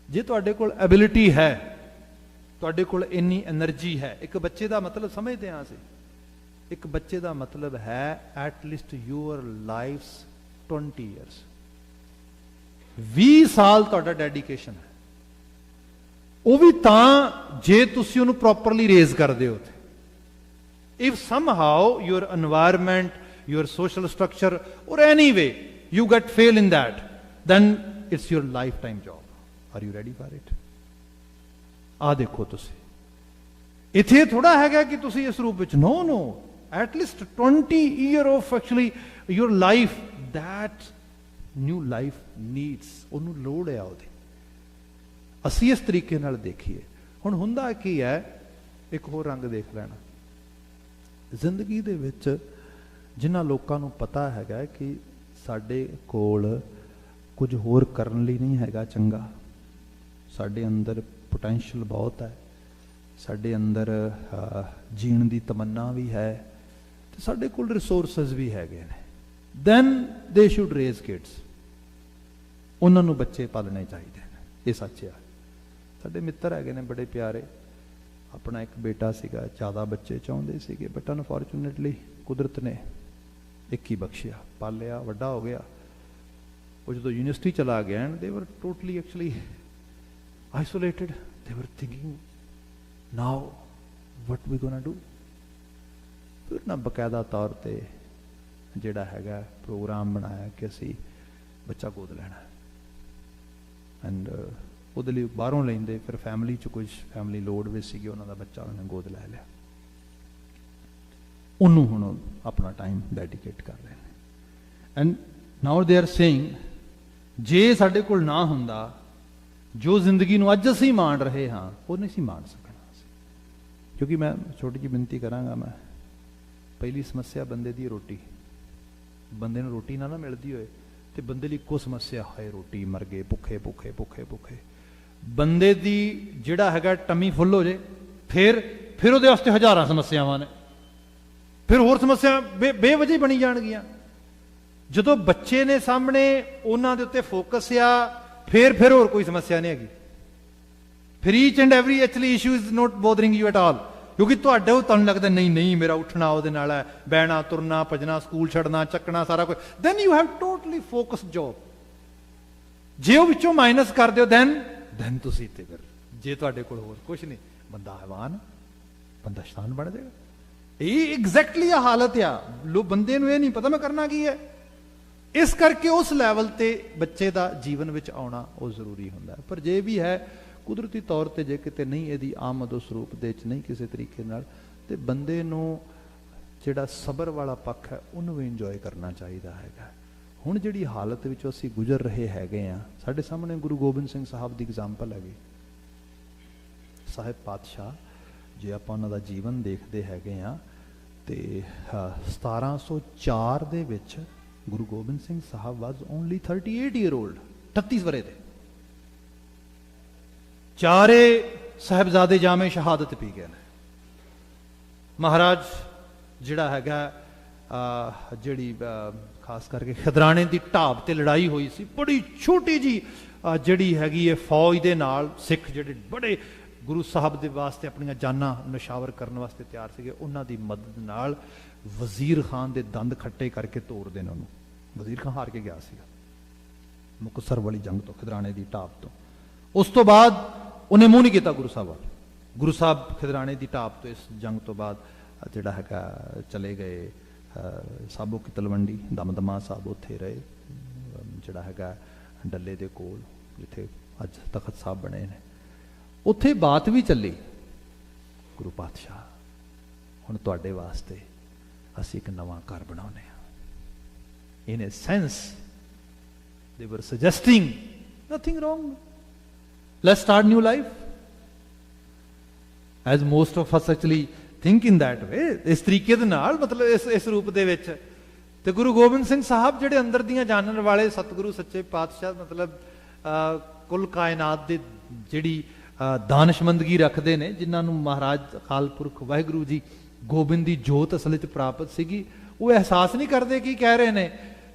ਜੇ ਤੁਹਾਡੇ ਕੋਲ ਐਬਿਲਿਟੀ ਹੈ, ਤੁਹਾਡੇ ਕੋਲ ਇੰਨੀ એનર્ਜੀ ਹੈ, ਇੱਕ ਬੱਚੇ ਦਾ ਮਤਲਬ ਸਮਝਦੇ ਹਾਂ ਅਸੀਂ, ਇੱਕ ਬੱਚੇ ਦਾ ਮਤਲਬ ਹੈ at least your lives 20 years, 20 ਸਾਲ ਤੁਹਾਡਾ ਡੈਡੀਕੇਸ਼ਨ ਹੈ। ਉਹ ਵੀ ਤਾਂ ਜੇ ਤੁਸੀਂ ਉਹਨੂੰ ਪ੍ਰੋਪਰਲੀ ਰੇਜ਼ ਕਰਦੇ ਹੋ। If ਸਮਹਾਉ your environment, your social structure or any way you get fail in that, then it's your lifetime job. Are you ready for it? ਆ ਦੇਖੋ ਤੁਸੀਂ ਇੱਥੇ ਥੋੜਾ ਹੈਗਾ ਕਿ ਤੁਸੀਂ ਇਸ ਰੂਪ ਵਿੱਚ no, at least 20 year of actually your life that new life needs, ਉਹਨੂੰ ਲੋੜ ਹੈ ਉਹਦੀ। ਅਸੀਂ ਇਸ ਤਰੀਕੇ ਨਾਲ ਦੇਖੀਏ। ਹੁਣ ਹੁੰਦਾ ਕੀ ਹੈ, ਇੱਕ ਹੋਰ ਰੰਗ ਦੇਖ ਲੈਣਾ। ਜ਼ਿੰਦਗੀ ਦੇ ਵਿੱਚ ਜਿਨ੍ਹਾਂ ਲੋਕਾਂ ਨੂੰ ਪਤਾ ਹੈਗਾ ਕਿ ਸਾਡੇ ਕੋਲ ਕੁਝ ਹੋਰ ਕਰਨ ਲਈ ਨਹੀਂ ਹੈਗਾ ਚੰਗਾ, ਸਾਡੇ ਅੰਦਰ ਪੋਟੈਂਸ਼ੀਅਲ ਬਹੁਤ ਹੈ, ਸਾਡੇ ਅੰਦਰ ਜੀਣ ਦੀ ਤਮੰਨਾ ਵੀ ਹੈ, ਤੇ ਸਾਡੇ ਕੋਲ ਰਿਸੋਰਸਿਸ ਵੀ ਹੈਗੇ ਨੇ, ਦੈਨ ਦੇ ਸ਼ੁੱਡ ਰੇਜ਼ ਕਿਡਸ। ਉਹਨਾਂ ਨੂੰ ਬੱਚੇ ਪਾਲਣੇ ਚਾਹੀਦੇ ਨੇ, ਇਹ ਸੱਚ ਹੈ। ਸਾਡੇ ਮਿੱਤਰ ਹੈਗੇ ਨੇ ਬੜੇ ਪਿਆਰੇ, ਆਪਣਾ ਇੱਕ ਬੇਟਾ ਸੀਗਾ, ਜ਼ਿਆਦਾ ਬੱਚੇ ਚਾਹੁੰਦੇ ਸੀਗੇ, ਬਟ ਅਨਫੋਰਚੂਨੇਟਲੀ ਕੁਦਰਤ ਨੇ ਇੱਕ ਹੀ ਬਖਸ਼ਿਆ, ਪਾਲਿਆ, ਵੱਡਾ ਹੋ ਗਿਆ। ਉਹ ਜਦੋਂ ਯੂਨੀਵਰਸਿਟੀ ਚਲਾ ਗਿਆ, ਐਂਡ ਦੇ ਵਰ ਟੋਟਲੀ ਐਕਚੁਅਲੀ ਆਈਸੋਲੇਟਡ, ਦੇ ਵਰ thinking now what we ਗੋਨਾ do. ਫਿਰ ਨਾ ਬਕਾਇਦਾ ਤੌਰ ਤੇ ਜਿਹੜਾ ਹੈਗਾ ਪ੍ਰੋਗਰਾਮ ਬਣਾਇਆ ਕਿ ਅਸੀਂ ਬੱਚਾ ਗੋਦ ਲੈਣਾ, ਐਂਡ ਉਹਦੇ ਲਈ ਬਾਹਰੋਂ ਲੈਂਦੇ, ਫਿਰ ਫੈਮਿਲੀ 'ਚ ਕੁਝ ਫੈਮਿਲੀ ਲੋੜ ਵੀ ਸੀਗੀ, ਉਹਨਾਂ ਦਾ ਬੱਚਾ ਉਹਨਾਂ ਨੇ ਗੋਦ ਲੈ ਲਿਆ। ਉਹਨੂੰ ਹੁਣ ਆਪਣਾ ਟਾਈਮ ਡੈਡੀਕੇਟ ਕਰ ਰਹੇ ਨੇ। And now they are saying, ਜੇ ਸਾਡੇ ਕੋਲ ਨਾ ਹੁੰਦਾ, ਜੋ ਜ਼ਿੰਦਗੀ ਨੂੰ ਅੱਜ ਅਸੀਂ ਮਾਣ ਰਹੇ ਹਾਂ, ਉਹ ਨਹੀਂ ਸੀ ਮਾਣ ਸਕਣਾ। ਕਿਉਂਕਿ ਮੈਂ ਛੋਟੀ ਜਿਹੀ ਬੇਨਤੀ ਕਰਾਂਗਾ, ਮੈਂ ਪਹਿਲੀ ਸਮੱਸਿਆ ਬੰਦੇ ਦੀ ਰੋਟੀ। ਬੰਦੇ ਨੂੰ ਰੋਟੀ ਨਾ ਮਿਲਦੀ ਹੋਏ ਤੇ ਬੰਦੇ ਲਈ ਇੱਕੋ ਸਮੱਸਿਆ ਹੈ, ਰੋਟੀ, ਮਰ ਗਏ ਭੁੱਖੇ ਭੁੱਖੇ ਭੁੱਖੇ ਭੁੱਖੇ। ਬੰਦੇ ਦੀ ਜਿਹੜਾ ਹੈਗਾ ਟਮੀ ਫੁੱਲ ਹੋ ਜੇ, ਫਿਰ ਉਹਦੇ ਵਾਸਤੇ ਹਜ਼ਾਰਾਂ ਸਮੱਸਿਆਵਾਂ ਨੇ, ਫਿਰ ਹੋਰ ਸਮੱਸਿਆ ਬੇਵਜ੍ਹਾ ਬਣੀ ਜਾਣਗੀਆਂ। ਜਦੋਂ ਬੱਚੇ ਨੇ ਸਾਹਮਣੇ, ਉਹਨਾਂ ਦੇ ਉੱਤੇ ਫੋਕਸ ਆ, ਫਿਰ ਹੋਰ ਕੋਈ ਸਮੱਸਿਆ ਨਹੀਂ ਹੈਗੀ। ਫਿਰ each and every actually issue is not bothering you at all, ਕਿਉਂਕਿ ਤੁਹਾਨੂੰ ਲੱਗਦਾ ਨਹੀਂ ਮੇਰਾ ਉੱਠਣਾ ਉਹਦੇ ਨਾਲ ਹੈ, ਬਹਿਣਾ, ਤੁਰਨਾ, ਭੱਜਣਾ, ਸਕੂਲ ਛੱਡਣਾ, ਚੱਕਣਾ, ਸਾਰਾ ਕੁਝ। Then you have totally focused job. ਜੇ ਉਹ ਵਿੱਚੋਂ ਮਾਈਨਸ ਕਰ ਦਿਓ, ਦੈਨ ਤੁਸੀਂ ਤੇ ਫਿਰ, ਜੇ ਤੁਹਾਡੇ ਕੋਲ ਹੋਰ ਕੁਝ ਨਹੀਂ, ਬੰਦਾ ਹੈਵਾਨ, ਬੰਦਾ ਸ਼ੈਤਾਨ ਬਣ ਜਾਏਗਾ। ਇਹ ਐਗਜ਼ੈਕਟਲੀ ਆ ਹਾਲਤ ਆ। ਬੰਦੇ ਨੂੰ ਇਹ ਨਹੀਂ ਪਤਾ ਮੈਂ ਕਰਨਾ ਕੀ ਹੈ। ਇਸ ਕਰਕੇ ਉਸ ਲੈਵਲ ਤੇ ਬੱਚੇ ਦਾ ਜੀਵਨ ਵਿੱਚ ਆਉਣਾ ਉਹ ਜ਼ਰੂਰੀ ਹੁੰਦਾ। ਪਰ ਜੇ ਵੀ ਹੈ ਕੁਦਰਤੀ ਤੌਰ ਤੇ, ਜੇ ਕਿਤੇ ਨਹੀਂ ਇਹਦੀ ਆਮਦ ਉਸ ਰੂਪ ਦੇ ਵਿੱਚ ਨਹੀਂ ਕਿਸੇ ਤਰੀਕੇ ਨਾਲ, ਤੇ ਬੰਦੇ ਨੂੰ ਜਿਹੜਾ ਸਬਰ ਵਾਲਾ ਪੱਖ ਹੈ ਉਹਨੂੰ ਵੀ ਇੰਜੋਏ ਕਰਨਾ ਚਾਹੀਦਾ ਹੈਗਾ। ਹੁਣ ਜਿਹੜੀ ਹਾਲਤ ਵਿੱਚ ਅਸੀਂ ਗੁਜ਼ਰ ਰਹੇ ਹੈਗੇ ਆ, ਸਾਡੇ ਸਾਹਮਣੇ ਗੁਰੂ ਗੋਬਿੰਦ ਸਿੰਘ ਸਾਹਿਬ ਦੀ ਐਗਜ਼ਾਮਪਲ ਹੈਗੀ। ਸਾਹਿਬ ਪਾਤਸ਼ਾਹ, ਜੇ ਆਪਾਂ ਉਹਨਾਂ ਦਾ ਜੀਵਨ ਦੇਖਦੇ ਹੈਗੇ ਆ, ਤੇ 1704 ਦੇ ਵਿੱਚ ਗੁਰੂ ਗੋਬਿੰਦ ਸਿੰਘ ਸਾਹਿਬ ਵਾਜ਼ ਓਨਲੀ 38 ਈਅਰ ਓਲਡ, 38 ਵਰੇ ਦੇ। ਚਾਰੇ ਸਾਹਿਬਜ਼ਾਦੇ ਜਾਮੇ ਸ਼ਹਾਦਤ ਪੀ ਗਏ ਨੇ। ਮਹਾਰਾਜ ਜਿਹੜਾ ਹੈਗਾ, ਜਿਹੜੀ ਖਾਸ ਕਰਕੇ ਖਿਦਰਾਣੇ ਦੀ ਢਾਬ ਤੇ ਲੜਾਈ ਹੋਈ ਸੀ, ਬੜੀ ਛੋਟੀ ਜੀ ਜਿਹੜੀ ਹੈਗੀ ਹੈ ਫੌਜ ਦੇ ਨਾਲ, ਸਿੱਖ ਜਿਹੜੇ ਬੜੇ ਗੁਰੂ ਸਾਹਿਬ ਦੇ ਵਾਸਤੇ ਆਪਣੀਆਂ ਜਾਨਾਂ ਨਿਸ਼ਾਵਰ ਕਰਨ ਵਾਸਤੇ ਤਿਆਰ ਸੀਗੇ, ਉਹਨਾਂ ਦੀ ਮਦਦ ਨਾਲ ਵਜ਼ੀਰ ਖਾਨ ਦੇ ਦੰਦ ਖੱਟੇ ਕਰਕੇ ਤੋੜਦੇ ਨੇ ਉਹਨੂੰ। ਵਜ਼ੀਰ ਖਾਨ ਹਾਰ ਕੇ ਗਿਆ ਸੀਗਾ ਮੁਕਤਸਰ ਵਾਲੀ ਜੰਗ ਤੋਂ, ਖਿਦਰਾਣੇ ਦੀ ਢਾਬ ਤੋਂ। ਉਸ ਤੋਂ ਬਾਅਦ ਉਹਨੇ ਮੂੰਹ ਨਹੀਂ ਕੀਤਾ ਗੁਰੂ ਸਾਹਿਬ ਵੱਲ। ਗੁਰੂ ਸਾਹਿਬ ਖਿਦਰਾਣੇ ਦੀ ਢਾਬ ਤੋਂ ਇਸ ਜੰਗ ਤੋਂ ਬਾਅਦ ਜਿਹੜਾ ਹੈਗਾ ਚਲੇ ਗਏ ਸਾਬੋ ਕੀ ਤਲਵੰਡੀ, ਦਮਦਮਾ ਸਾਹਿਬ, ਉੱਥੇ ਰਹੇ, ਜਿਹੜਾ ਹੈਗਾ ਡੱਲੇ ਦੇ ਕੋਲ ਜਿੱਥੇ ਅੱਜ ਤਖਤ ਸਾਹਿਬ ਬਣੇ ਨੇ। ਉੱਥੇ ਬਾਤ ਵੀ ਚੱਲੀ, ਗੁਰੂ ਪਾਤਸ਼ਾਹ ਹੁਣ ਤੁਹਾਡੇ ਵਾਸਤੇ ਅਸੀਂ ਇੱਕ ਨਵਾਂ ਘਰ ਬਣਾਉਂਦੇ ਹਾਂ। In a sense, they were suggesting nothing wrong. Let's start new life. As most of us actually think in that way, ਇਸ ਤਰੀਕੇ ਦੇ ਨਾਲ, ਮਤਲਬ ਇਸ ਰੂਪ ਦੇ ਵਿੱਚ। ਤੇ ਗੁਰੂ ਗੋਬਿੰਦ ਸਿੰਘ ਸਾਹਿਬ ਜਿਹੜੇ ਅੰਦਰ ਦੀਆਂ ਜਾਣਨ ਵਾਲੇ ਸਤਿਗੁਰੂ ਸੱਚੇ ਪਾਤਸ਼ਾਹ, ਮਤਲਬ ਕੁੱਲ ਕਾਇਨਾਤ ਦੇ ਜਿਹੜੀ ਦਾਨਸ਼ਮੰਦਗੀ ਰੱਖਦੇ ਨੇ, ਜਿਨ੍ਹਾਂ ਨੂੰ ਮਹਾਰਾਜ ਅਕਾਲ ਪੁਰਖ ਵਾਹਿਗੁਰੂ ਜੀ ਗੋਬਿੰਦ ਦੀ ਜੋਤ ਅਸਲ ਵਿੱਚ ਪ੍ਰਾਪਤ ਸੀਗੀ, ਉਹ ਅਹਿਸਾਸ ਨਹੀਂ ਕਰਦੇ ਕੀ ਕਹਿ ਰਹੇ ਨੇ।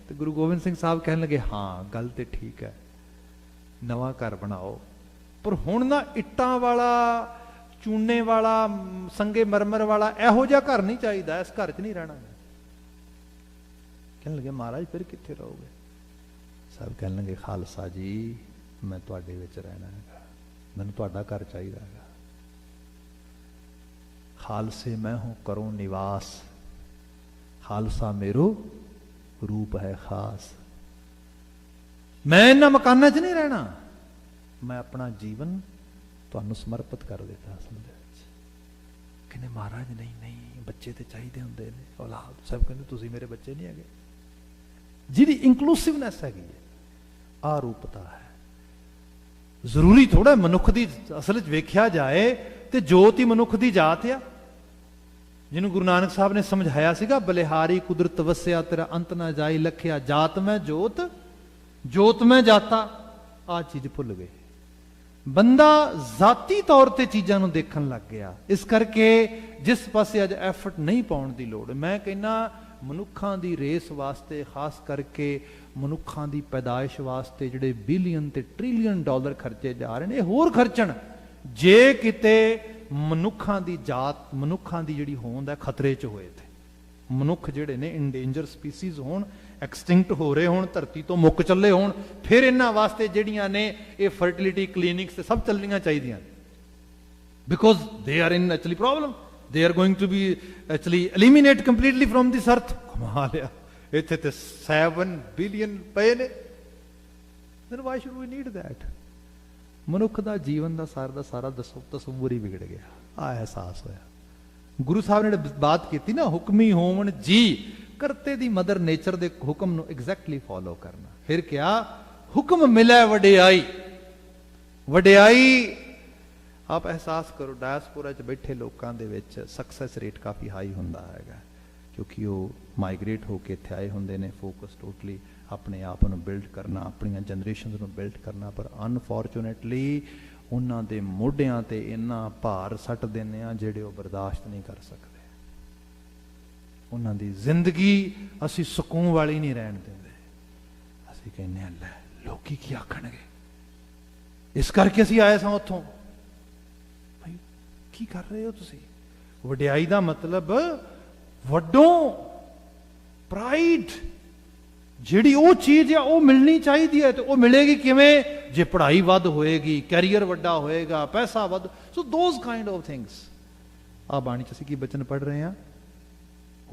ਤੇ ਗੁਰੂ ਗੋਬਿੰਦ ਸਿੰਘ ਸਾਹਿਬ ਕਹਿਣ ਲੱਗੇ, ਹਾਂ ਗੱਲ ਤੇ ਠੀਕ ਹੈ, ਨਵਾਂ ਘਰ ਬਣਾਓ, ਪਰ ਹੁਣ ਨਾ ਇੱਟਾਂ ਵਾਲਾ, ਚੂਨੇ ਵਾਲਾ, ਸੰਗੇ ਮਰਮਰ ਵਾਲਾ ਇਹੋ ਜਿਹਾ ਘਰ ਨਹੀਂ ਚਾਹੀਦਾ, ਇਸ ਘਰ 'ਚ ਨਹੀਂ ਰਹਿਣਾ। ਕਹਿਣ ਲੱਗੇ, ਮਹਾਰਾਜ ਫਿਰ ਕਿੱਥੇ ਰਹੋਗੇ? ਸਾਹਿਬ ਕਹਿਣ ਲੱਗੇ, ਖਾਲਸਾ ਜੀ ਮੈਂ ਤੁਹਾਡੇ ਵਿੱਚ ਰਹਿਣਾ ਹੈਗਾ, ਮੈਨੂੰ ਤੁਹਾਡਾ ਘਰ ਚਾਹੀਦਾ ਹੈਗਾ। ਖਾਲਸੇ ਮੈਂ ਹੂੰ ਕਰੂੰ ਨਿਵਾਸ, ਖਾਲਸਾ ਮੇਰੋ ਰੂਪ ਹੈ ਖਾਸ। ਮੈਂ ਇਹਨਾਂ ਮਕਾਨਾਂ 'ਚ ਨਹੀਂ ਰਹਿਣਾ, ਮੈਂ ਆਪਣਾ ਜੀਵਨ ਤੁਹਾਨੂੰ ਸਮਰਪਿਤ ਕਰ ਦਿੱਤਾ ਅਸਲ ਦੇ ਵਿੱਚ। ਕਹਿੰਦੇ ਮਹਾਰਾਜ ਨਹੀਂ, ਬੱਚੇ ਤੇ ਚਾਹੀਦੇ ਹੁੰਦੇ ਨੇ, ਔਲਾਦ। ਸਾਹਿਬ ਕਹਿੰਦੇ ਤੁਸੀਂ ਮੇਰੇ ਬੱਚੇ ਨਹੀਂ ਹੈਗੇ। ਜਿਹਦੀ ਇਨਕਲੂਸਿਵਨੈਸ ਹੈਗੀ ਹੈ, ਆਰੂਪਤਾ ਹੈ। ਜ਼ਰੂਰੀ ਥੋੜਾ ਮਨੁੱਖ ਦੀ ਅਸਲ 'ਚ ਵੇਖਿਆ ਜਾਏ ਤੇ ਜੋਤ ਹੀ ਮਨੁੱਖ ਦੀ ਜਾਤ ਆ, ਜਿਹਨੂੰ ਗੁਰੂ ਨਾਨਕ ਸਾਹਿਬ ਨੇ ਸਮਝਾਇਆ ਸੀਗਾ, ਬਲਿਹਾਰੀ ਕੁਦਰਤ ਵਸਿਆ ਤੇਰਾ ਅੰਤ ਨਾ ਜਾਈ, ਲਖਿਆ ਜਾਤ ਮੈਂ ਜੋਤ ਜੋਤ ਮੈਂ ਜਾਤਾ। ਆਹ ਚੀਜ਼ ਭੁੱਲ ਗਏ। ਬੰਦਾ ਜ਼ਾਤੀ ਤੌਰ ਤੇ ਚੀਜ਼ਾਂ ਨੂੰ ਦੇਖਣ ਲੱਗ ਗਿਆ। ਇਸ ਕਰਕੇ ਜਿਸ ਪਾਸੇ ਅੱਜ ਐਫਰਟ ਨਹੀਂ ਪਾਉਣ ਦੀ ਲੋੜ, ਮੈਂ ਕਹਿੰਦਾ ਮਨੁੱਖਾਂ ਦੀ ਰੇਸ ਵਾਸਤੇ, ਖਾਸ ਕਰਕੇ ਮਨੁੱਖਾਂ ਦੀ ਪੈਦਾਇਸ਼ ਵਾਸਤੇ ਜਿਹੜੇ ਬਿਲੀਅਨ ਤੇ ਟ੍ਰਿਲੀਅਨ ਡਾਲਰ ਖਰਚੇ ਜਾ ਰਹੇ ਨੇ, ਇਹ ਹੋਰ ਖਰਚਣ ਜੇ ਕਿਤੇ ਮਨੁੱਖਾਂ ਦੀ ਜਾਤ, ਮਨੁੱਖਾਂ ਦੀ ਜਿਹੜੀ ਹੋਂਦ ਹੈ ਖਤਰੇ 'ਚ ਹੋਏ ਤੇ, ਮਨੁੱਖ ਜਿਹੜੇ ਨੇ ਇੰਡੇਂਜਰ ਸਪੀਸੀਜ਼ ਹੋਣ, ਐਕਸਟਿੰਕਟ ਹੋ ਰਹੇ ਹੋਣ, ਧਰਤੀ ਤੋਂ ਮੁੱਕ ਚੱਲੇ ਹੋਣ, ਫਿਰ ਇਹਨਾਂ ਵਾਸਤੇ ਜਿਹੜੀਆਂ ਨੇ ਇਹ ਫਰਟੀਲਿਟੀ ਕਲੀਨਿਕਸ ਤੇ ਸਭ ਚੱਲਣੀਆਂ ਚਾਹੀਦੀਆਂ, because they are in actually problem, they are going to be actually eliminate completely from this earth. ਕਮਾਲ ਆ, ਇੱਥੇ ਤੇ 7 ਬਿਲੀਅਨ ਪਏ ਨੇ, then why should we need that? ਮਨੁੱਖ ਦਾ ਜੀਵਨ ਦਾ ਸਾਰਾ ਤਸੱਵੁਰ ਹੀ ਵਿਗੜ ਗਿਆ। ਆ ਅਹਿਸਾਸ ਹੋਇਆ। ਗੁਰੂ ਸਾਹਿਬ ਨੇ ਬਾਤ ਕੀਤੀ ਨਾ, ਹੁਕਮੀ ਹੋਵਣ ਜੀ, ਕਰਤੇ ਦੀ ਮਦਰ ਨੇਚਰ ਦੇ ਹੁਕਮ ਨੂੰ ਐਗਜ਼ੈਕਟਲੀ ਫੋਲੋ ਕਰਨਾ। ਫਿਰ ਕਿਹਾ ਹੁਕਮ ਮਿਲੇ ਵਡਿਆਈ। ਵਡਿਆਈ ਆਪ ਅਹਿਸਾਸ ਕਰੋ, ਡਾਇਸਪੋਰਾ 'ਚ ਬੈਠੇ ਲੋਕਾਂ ਦੇ ਵਿੱਚ ਸਕਸੈਸ ਰੇਟ ਕਾਫੀ ਹਾਈ ਹੁੰਦਾ ਹੈਗਾ, ਕਿਉਂਕਿ ਉਹ ਮਾਈਗ੍ਰੇਟ ਹੋ ਕੇ ਇੱਥੇ ਆਏ ਹੁੰਦੇ ਨੇ, ਫੋਕਸ ਟੋਟਲੀ ਆਪਣੇ ਆਪ ਨੂੰ ਬਿਲਡ ਕਰਨਾ, ਆਪਣੀਆਂ ਜਨਰੇਸ਼ਨਸ ਨੂੰ ਬਿਲਡ ਕਰਨਾ। ਪਰ ਅਨਫੋਰਚੂਨੇਟਲੀ ਉਹਨਾਂ ਦੇ ਮੋਢਿਆਂ ਤੇ ਇੰਨਾ ਭਾਰ ਸੱਟ ਦਿੰਦੇ ਆ ਜਿਹੜੇ ਉਹ ਬਰਦਾਸ਼ਤ ਨਹੀਂ ਕਰ ਸਕਦੇ। ਉਹਨਾਂ ਦੀ ਜ਼ਿੰਦਗੀ ਅਸੀਂ ਸਕੂਨ ਵਾਲੀ ਨਹੀਂ ਰਹਿਣ ਦਿੰਦੇ। ਅਸੀਂ ਕਹਿੰਦੇ ਆ ਲੈ ਲੋਕੀ ਕੀ ਆਖਣਗੇ, ਇਸ ਕਰਕੇ ਅਸੀਂ ਆਏ ਸਾਂ ਉੱਥੋਂ। ਭਾਈ ਕੀ ਕਰ ਰਹੇ ਹੋ ਤੁਸੀਂ? ਵਡਿਆਈ ਦਾ ਮਤਲਬ ਵੱਡੋਂ ਪ੍ਰਾਈਡ, ਜਿਹੜੀ ਉਹ ਚੀਜ਼ ਆ ਉਹ ਮਿਲਣੀ ਚਾਹੀਦੀ ਹੈ। ਤੇ ਉਹ ਮਿਲੇਗੀ ਕਿਵੇਂ? ਜੇ ਪੜ੍ਹਾਈ ਵੱਧ ਹੋਏਗੀ, ਕੈਰੀਅਰ ਵੱਡਾ ਹੋਏਗਾ, ਪੈਸਾ ਵੱਧ, ਸੋ ਦੋਜ਼ ਕਾਈਂਡ ਆਫ ਥਿੰਗਸ। ਆ ਬਾਣੀ 'ਚ ਅਸੀਂ ਕੀ ਬਚਨ ਪੜ੍ਹ ਰਹੇ ਹਾਂ?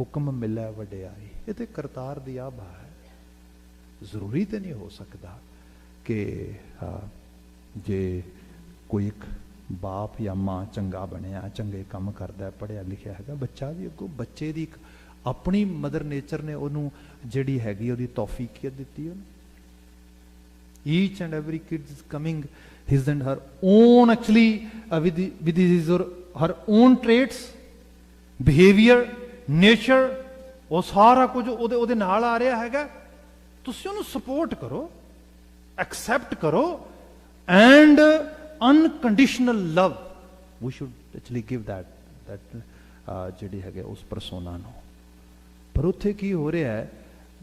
ਹੁਕਮ ਮਿਲੇ ਵਡਿਆਈ। ਇਹ ਤੇ ਕਰਤਾਰ ਦੀ ਆਭਾ ਹੈ। ਜ਼ਰੂਰੀ ਤੇ ਨਹੀਂ ਹੋ ਸਕਦਾ ਕਿ ਜੇ ਕੋਈ ਇੱਕ ਬਾਪ ਜਾਂ ਮਾਂ ਚੰਗਾ ਬਣਿਆ, ਚੰਗੇ ਕੰਮ ਕਰਦਾ, ਪੜ੍ਹਿਆ ਲਿਖਿਆ ਹੈਗਾ, ਬੱਚਾ ਵੀ ਅੱਗੋਂ ਬੱਚੇ ਦੀ ਇੱਕ ਆਪਣੀ ਮਦਰ ਨੇਚਰ ਨੇ ਉਹਨੂੰ ਜਿਹੜੀ ਹੈਗੀ ਉਹਦੀ ਤੌਫੀਕੀਅਤ ਦਿੱਤੀ ਉਹਨੂੰ। Each and every kid is coming his and her own actually with his or her own traits, behaviour, nature, ਉਹ ਸਾਰਾ ਕੁਝ ਉਹਦੇ ਨਾਲ ਆ ਰਿਹਾ ਹੈਗਾ। ਤੁਸੀਂ ਉਹਨੂੰ ਸਪੋਰਟ ਕਰੋ, ਐਕਸੈਪਟ ਕਰੋ, and unconditional love we should actually give that ਜਿਹੜੀ ਹੈਗੇ ਉਸ ਪਰਸੋਨਾ ਨੂੰ। ਪਰ ਉੱਥੇ ਕੀ ਹੋ ਰਿਹਾ ਹੈ?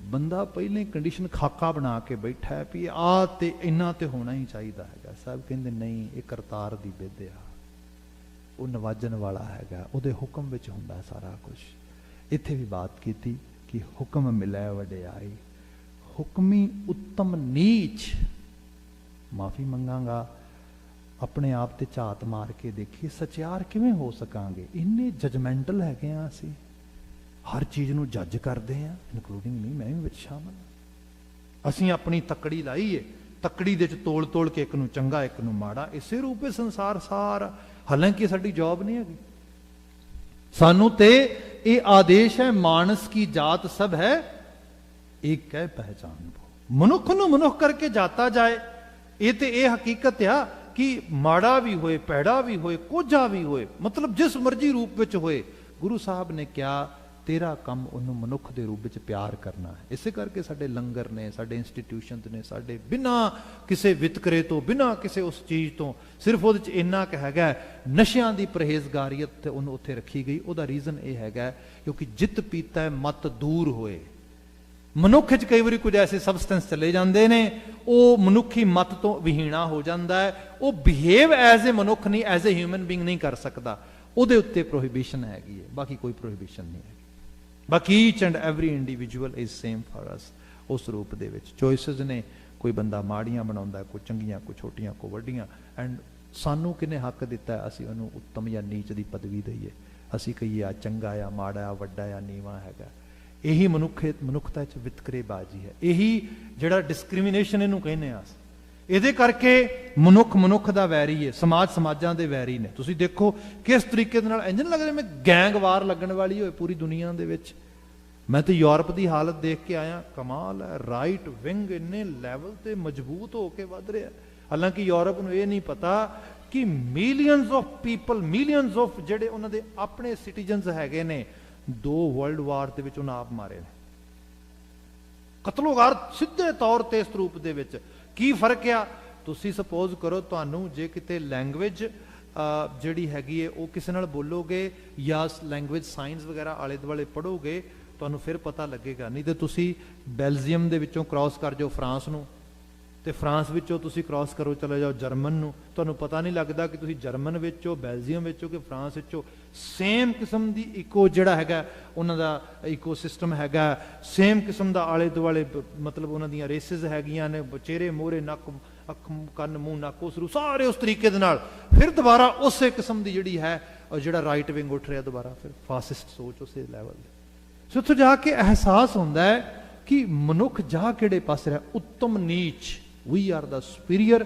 ਬੰਦਾ ਪਹਿਲੇ ਕੰਡੀਸ਼ਨ ਖਾਕਾ ਬਣਾ ਕੇ ਬੈਠਾ ਹੈ ਵੀ ਆਹ ਤੇ ਇੰਨਾ ਤੇ ਹੋਣਾ ਹੀ ਚਾਹੀਦਾ ਹੈਗਾ। ਸਾਹਿਬ ਕਹਿੰਦੇ ਨਹੀਂ, ਇਹ ਕਰਤਾਰ ਦੀ ਬਿਧ ਆ, ਉਹ ਨਵਾਜਣ ਵਾਲਾ ਹੈਗਾ, ਉਹਦੇ ਹੁਕਮ ਵਿੱਚ ਹੁੰਦਾ ਸਾਰਾ ਕੁਝ। ਇੱਥੇ ਵੀ ਬਾਤ ਕੀਤੀ ਕਿ ਹੁਕਮ ਮਿਲੇ ਵਡਿਆਈ। ਹੁਕਮੀ ਉੱਤਮ ਨੀਚ, ਮਾਫੀ ਮੰਗਾਂਗਾ, ਆਪਣੇ ਆਪ ਤੇ ਝਾਤ ਮਾਰ ਕੇ ਦੇਖੀ ਸਚਿਆਰ ਕਿਵੇਂ ਹੋ ਸਕਾਂਗੇ? ਇੰਨੇ ਜਜਮੈਂਟਲ ਹੈਗੇ ਆ ਅਸੀਂ, ਹਰ ਚੀਜ਼ ਨੂੰ ਜੱਜ ਕਰਦੇ ਆ, ਇਨਕਲੂਡਿੰਗ ਮੀ, ਮੈਂ ਵੀ ਵਿੱਚ ਸ਼ਾਮਲ। ਅਸੀਂ ਆਪਣੀ ਤੱਕੜੀ ਲਾਈਏ, ਤੱਕੜੀ ਦੇ ਚ ਤੋਲ ਕੇ ਇੱਕ ਨੂੰ ਚੰਗਾ ਇੱਕ ਨੂੰ ਮਾੜਾ, ਇਸੇ ਰੂਪੇ ਸੰਸਾਰ ਸਾਰਾ। ਹਾਲਾਂਕਿ ਸਾਡੀ ਜੌਬ ਨਹੀਂ ਹੈਗੀ, ਸਾਨੂੰ ਤੇ ਇਹ ਆਦੇਸ਼ ਹੈ, ਮਾਨਸ ਕੀ ਜਾਤ ਸਭ ਹੈ ਇੱਕ ਹੈ ਪਹਿਚਾਨ ਭੋ। ਮਨੁੱਖ ਨੂੰ ਮਨੁੱਖ ਕਰਕੇ ਜਾਤਾ ਜਾਏ। ਇਹ ਤੇ ਇਹ ਹਕੀਕਤ ਆ ਕਿ ਮਾੜਾ ਵੀ ਹੋਏ, ਪੈੜਾ ਵੀ ਹੋਏ, ਕੋਝਾ ਵੀ ਹੋਏ, ਮਤਲਬ ਜਿਸ ਮਰਜ਼ੀ ਰੂਪ ਵਿੱਚ ਹੋਏ, ਗੁਰੂ ਸਾਹਿਬ ਨੇ ਕਿਹਾ ਤੇਰਾ ਕੰਮ ਉਹਨੂੰ ਮਨੁੱਖ ਦੇ ਰੂਪ ਵਿੱਚ ਪਿਆਰ ਕਰਨਾ ਹੈ। ਇਸੇ ਕਰਕੇ ਸਾਡੇ ਲੰਗਰ ਨੇ, ਸਾਡੇ ਇੰਸਟੀਟਿਊਸ਼ਨਸ ਨੇ, ਸਾਡੇ ਬਿਨਾਂ ਕਿਸੇ ਵਿਤਕਰੇ ਤੋਂ, ਬਿਨਾਂ ਕਿਸੇ ਉਸ ਚੀਜ਼ ਤੋਂ, ਸਿਰਫ ਉਹਦੇ 'ਚ ਇੰਨਾ ਕੁ ਹੈਗਾ ਨਸ਼ਿਆਂ ਦੀ ਪਰਹੇਜ਼ਗਾਰੀਅਤ ਤੇ ਉਹਨੂੰ ਉੱਥੇ ਰੱਖੀ ਗਈ। ਉਹਦਾ ਰੀਜ਼ਨ ਇਹ ਹੈਗਾ ਕਿਉਂਕਿ ਜਿੱਤ ਪੀਤਾ ਮਤ ਦੂਰ ਹੋਏ। ਮਨੁੱਖ 'ਚ ਕਈ ਵਾਰੀ ਕੁਝ ਐਸੇ ਸਬਸਟੈਂਸ ਚਲੇ ਜਾਂਦੇ ਨੇ, ਉਹ ਮਨੁੱਖੀ ਮਤ ਤੋਂ ਵਿਹੀਣਾ ਹੋ ਜਾਂਦਾ ਹੈ। ਉਹ ਬਿਹੇਵ ਐਜ਼ ਏ ਮਨੁੱਖ ਨਹੀਂ, ਐਜ਼ ਏ ਹਿਊਮਨ ਬੀਇੰਗ ਨਹੀਂ ਕਰ ਸਕਦਾ। ਉਹਦੇ ਉੱਤੇ ਪ੍ਰੋਹਿਬਿਸ਼ਨ ਹੈਗੀ ਹੈ, ਬਾਕੀ ਕੋਈ ਪ੍ਰੋਹਿਬਿਸ਼ਨ ਨਹੀਂ ਹੈ। ਬਾਕੀ ਈਚ and every individual is same for us. ਉਸ ਰੂਪ ਦੇ ਵਿੱਚ ਚੋਇਸਿਸ ਨੇ, ਕੋਈ ਬੰਦਾ ਮਾੜੀਆਂ ਬਣਾਉਂਦਾ, ਕੋਈ ਚੰਗੀਆਂ, ਕੋਈ ਛੋਟੀਆਂ, ਕੋਈ ਵੱਡੀਆਂ। ਐਂਡ ਸਾਨੂੰ ਕਿਹਨੇ ਹੱਕ ਦਿੱਤਾ ਅਸੀਂ ਉਹਨੂੰ ਉੱਤਮ ਜਾਂ ਨੀਚ ਦੀ ਪਦਵੀ ਦਈਏ? ਅਸੀਂ ਕਹੀਏ ਆ ਚੰਗਾ ਆ, ਮਾੜਾ ਆ, ਵੱਡਾ ਆ, ਨੀਵਾਂ ਹੈਗਾ। ਇਹੀ ਮਨੁੱਖਤਾ 'ਚ ਵਿਤਕਰੇਬਾਜ਼ੀ ਹੈ। ਇਹੀ ਜਿਹੜਾ ਡਿਸਕ੍ਰਿਮੀਨੇਸ਼ਨ ਇਹਨੂੰ ਕਹਿੰਦੇ ਆ। ਇਹਦੇ ਕਰਕੇ ਮਨੁੱਖ ਦਾ ਵੈਰੀ ਹੈ, ਸਮਾਜ ਸਮਾਜਾਂ ਦੇ ਵੈਰੀ ਨੇ। ਤੁਸੀਂ ਦੇਖੋ ਕਿਸ ਤਰੀਕੇ ਦੇ ਨਾਲ ਇੰਜਨ ਲੱਗਦਾ ਜਿਵੇਂ ਗੈਂਗਵਾਰ ਲੱਗਣ ਵਾਲੀ ਹੋਏ ਪੂਰੀ ਦੁਨੀਆ ਦੇ ਵਿੱਚ। ਮੈਂ ਤੇ ਯੂਰਪ ਦੀ ਹਾਲਤ ਦੇਖ ਕੇ ਆਇਆ, ਕਮਾਲ ਹੈ। ਰਾਈਟ ਵਿੰਗ ਇੰਨੇ ਲੈਵਲ ਤੇ ਮਜ਼ਬੂਤ ਹੋ ਕੇ ਵੱਧ ਰਿਹਾ। ਹਾਲਾਂਕਿ ਯੂਰਪ ਨੂੰ ਇਹ ਨਹੀਂ ਪਤਾ ਕਿ millions of people, millions of ਜਿਹੜੇ ਉਹਨਾਂ ਦੇ ਆਪਣੇ ਸਿਟੀਜ਼ਨਸ ਹੈਗੇ ਨੇ, 2 ਵਰਲਡ ਵਾਰ ਦੇ ਵਿੱਚ ਉਹਨਾਂ ਆਪ ਮਾਰੇ ਨੇ, ਕਤਲੋਗਾਰ ਸਿੱਧੇ ਤੌਰ ਤੇ ਇਸ ਰੂਪ ਦੇ ਵਿੱਚ। ਕੀ ਫਰਕ ਆ? ਤੁਸੀਂ ਸਪੋਜ਼ ਕਰੋ ਤੁਹਾਨੂੰ ਜੇ ਕਿਤੇ ਲੈਂਗੁਏਜ ਜਿਹੜੀ ਹੈਗੀ ਹੈ ਉਹ ਕਿਸੇ ਨਾਲ ਬੋਲੋਗੇ ਜਾਂ ਲੈਂਗੁਏਜ ਸਾਇੰਸ ਵਗੈਰਾ ਆਲੇ ਦੁਆਲੇ ਪੜ੍ਹੋਗੇ, ਤੁਹਾਨੂੰ ਫਿਰ ਪਤਾ ਲੱਗੇਗਾ। ਨਹੀਂ ਤੇ ਤੁਸੀਂ ਬੈਲਜੀਅਮ ਦੇ ਵਿੱਚੋਂ ਕ੍ਰਾਸ ਕਰ ਜਾਓ ਫਰਾਂਸ ਨੂੰ, ਤੇ ਫਰਾਂਸ ਵਿੱਚੋਂ ਤੁਸੀਂ ਕ੍ਰਾਸ ਕਰੋ ਚਲੇ ਜਾਓ ਜਰਮਨ ਨੂੰ, ਤੁਹਾਨੂੰ ਪਤਾ ਨਹੀਂ ਲੱਗਦਾ ਕਿ ਤੁਸੀਂ ਜਰਮਨ ਵਿੱਚੋਂ, ਬੈਲਜੀਅਮ ਵਿੱਚੋਂ ਕਿ ਫਰਾਂਸ ਵਿੱਚੋਂ। ਸੇਮ ਕਿਸਮ ਦੀ ਇਕੋ ਜਿਹੜਾ ਹੈਗਾ ਉਹਨਾਂ ਦਾ ਇਕੋ ਸਿਸਟਮ ਹੈਗਾ, ਸੇਮ ਕਿਸਮ ਦਾ ਆਲੇ ਦੁਆਲੇ ਮਤਲਬ ਉਹਨਾਂ ਦੀਆਂ ਰੇਸਿਸ ਹੈਗੀਆਂ ਨੇ, ਚਿਹਰੇ ਮੋਹਰੇ, ਨੱਕ, ਅੱਖ, ਕੰਨ, ਮੂੰਹ, ਨੱਕ, ਉਸਰੂ ਸਾਰੇ ਉਸ ਤਰੀਕੇ ਦੇ ਨਾਲ। ਫਿਰ ਦੁਬਾਰਾ ਉਸੇ ਕਿਸਮ ਦੀ ਜਿਹੜੀ ਹੈ ਜਿਹੜਾ ਰਾਈਟ ਵਿੰਗ ਉੱਠ ਰਿਹਾ ਦੁਬਾਰਾ, ਫਿਰ ਫਾਸਿਸਟ ਸੋਚ ਉਸੇ ਲੈਵਲ ਦੀ। ਸੋ ਉੱਥੋਂ ਜਾ ਕੇ ਅਹਿਸਾਸ ਹੁੰਦਾ ਹੈ ਕਿ ਮਨੁੱਖ ਜਾ ਕਿਹੜੇ ਪਾਸੇ ਰਿਹਾ, ਉੱਤਮ ਨੀਚ। We are the superior,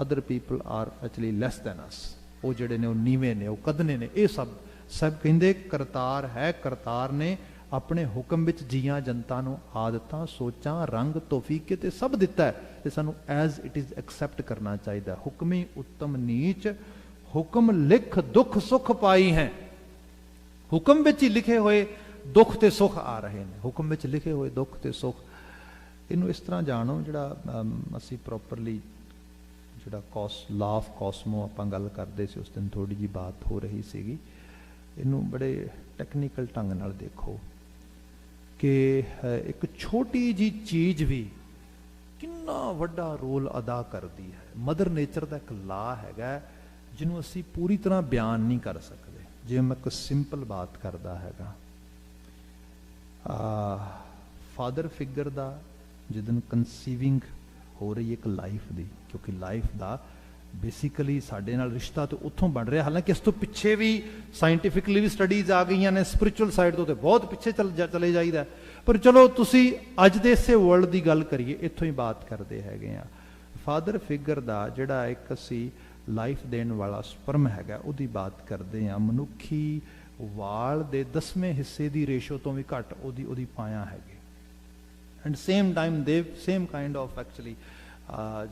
other people are actually less than us। ਉਹ ਜਿਹੜੇ ਨੇ ਉਹ ਨੀਵੇਂ ਨੇ, ਉਹ ਕਦਨੇ ਨੇ। ਇਹ ਸਭ ਕਹਿੰਦੇ ਕਰਤਾਰ ਹੈ। ਕਰਤਾਰ ਨੇ ਆਪਣੇ ਹੁਕਮ ਵਿੱਚ ਜੀਆਂ ਜਨਤਾ ਨੂੰ ਆਦਤਾਂ, ਸੋਚਾਂ, ਰੰਗ, ਤੌਫੀਕ ਤੇ ਸਭ ਦਿੱਤਾ ਹੈ, ਤੇ ਸਾਨੂੰ ਐਜ਼ ਇਟ ਇਜ਼ ਐਕਸੈਪਟ ਕਰਨਾ ਚਾਹੀਦਾ। ਹੁਕਮੀ ਉੱਤਮ ਨੀਚ, ਹੁਕਮ ਲਿਖ ਦੁੱਖ ਸੁੱਖ ਪਾਈ ਹੈ। ਹੁਕਮ ਵਿੱਚ ਹੀ ਲਿਖੇ ਹੋਏ ਦੁੱਖ ਤੇ ਸੁੱਖ ਆ ਰਹੇ ਨੇ, ਹੁਕਮ ਵਿੱਚ ਲਿਖੇ ਹੋਏ ਦੁੱਖ ਤੇ ਸੁੱਖ। ਇਹਨੂੰ ਇਸ ਤਰ੍ਹਾਂ ਜਾਣੋ, ਜਿਹੜਾ ਅਸੀਂ ਪ੍ਰੋਪਰਲੀ ਜਿਹੜਾ ਲਾ ਆਫ ਕਾਸਮੋ ਆਪਾਂ ਗੱਲ ਕਰਦੇ ਸੀ ਉਸ ਦਿਨ, ਥੋੜੀ ਜੀ ਬਾਤ ਹੋ ਰਹੀ ਸੀਗੀ, ਇਹਨੂੰ ਬੜੇ ਟੈਕਨੀਕਲ ਢੰਗ ਨਾਲ ਦੇਖੋ ਕਿ ਇੱਕ ਛੋਟੀ ਜੀ ਚੀਜ਼ ਵੀ ਕਿੰਨਾ ਵੱਡਾ ਰੋਲ ਅਦਾ ਕਰਦੀ ਹੈ। ਮਦਰ ਨੇਚਰ ਦਾ ਇੱਕ ਲਾ ਹੈਗਾ ਜਿਹਨੂੰ ਅਸੀਂ ਪੂਰੀ ਤਰ੍ਹਾਂ ਬਿਆਨ ਨਹੀਂ ਕਰ ਸਕਦੇ। ਜੇ ਮੈਂ ਇੱਕ ਸਿੰਪਲ ਬਾਤ ਕਰਦਾ ਹੈਗਾ, ਫਾਦਰ ਫਿਗਰ ਦਾ ਜਿੱਦਨ ਕਨਸੀਵਿੰਗ ਹੋ ਰਹੀ ਇੱਕ ਲਾਈਫ ਦੀ, ਕਿਉਂਕਿ ਲਾਈਫ ਦਾ ਬੇਸਿਕਲੀ ਸਾਡੇ ਨਾਲ ਰਿਸ਼ਤਾ ਤੇ ਉੱਥੋਂ ਬਣ ਰਿਹਾ। ਹਾਲਾਂਕਿ ਇਸ ਤੋਂ ਪਿੱਛੇ ਵੀ ਸਾਇੰਟੀਫਿਕਲੀ ਵੀ ਸਟੱਡੀਜ਼ ਆ ਗਈਆਂ ਨੇ, ਸਪਿਰਿਚੁਅਲ ਸਾਈਡ ਤੋਂ ਤੇ ਬਹੁਤ ਪਿੱਛੇ ਚਲੇ ਜਾਈਦਾ, ਪਰ ਚਲੋ ਤੁਸੀਂ ਅੱਜ ਦੇ ਇਸੇ ਵਰਲਡ ਦੀ ਗੱਲ ਕਰੀਏ, ਇੱਥੋਂ ਹੀ ਬਾਤ ਕਰਦੇ ਹੈਗੇ ਆ। ਫਾਦਰ ਫਿਗਰ ਦਾ ਜਿਹੜਾ ਇੱਕ ਅਸੀਂ ਲਾਈਫ ਦੇਣ ਵਾਲਾ ਸਪਰਮ ਹੈਗਾ, ਉਹਦੀ ਬਾਤ ਕਰਦੇ ਆ। ਮਨੁੱਖੀ ਵਾਲ ਦੇ 10ਵੇਂ ਹਿੱਸੇ ਦੀ ਰੇਸ਼ੋ ਤੋਂ ਵੀ ਘੱਟ ਉਹਦੀ ਪਾਇਆ ਹੈਗੀ। ਐਂਡ ਸੇਮ ਟਾਈਮ ਦੇ ਸੇਮ ਕਾਈਂਡ ਆਫ ਐਕਚੁਅਲੀ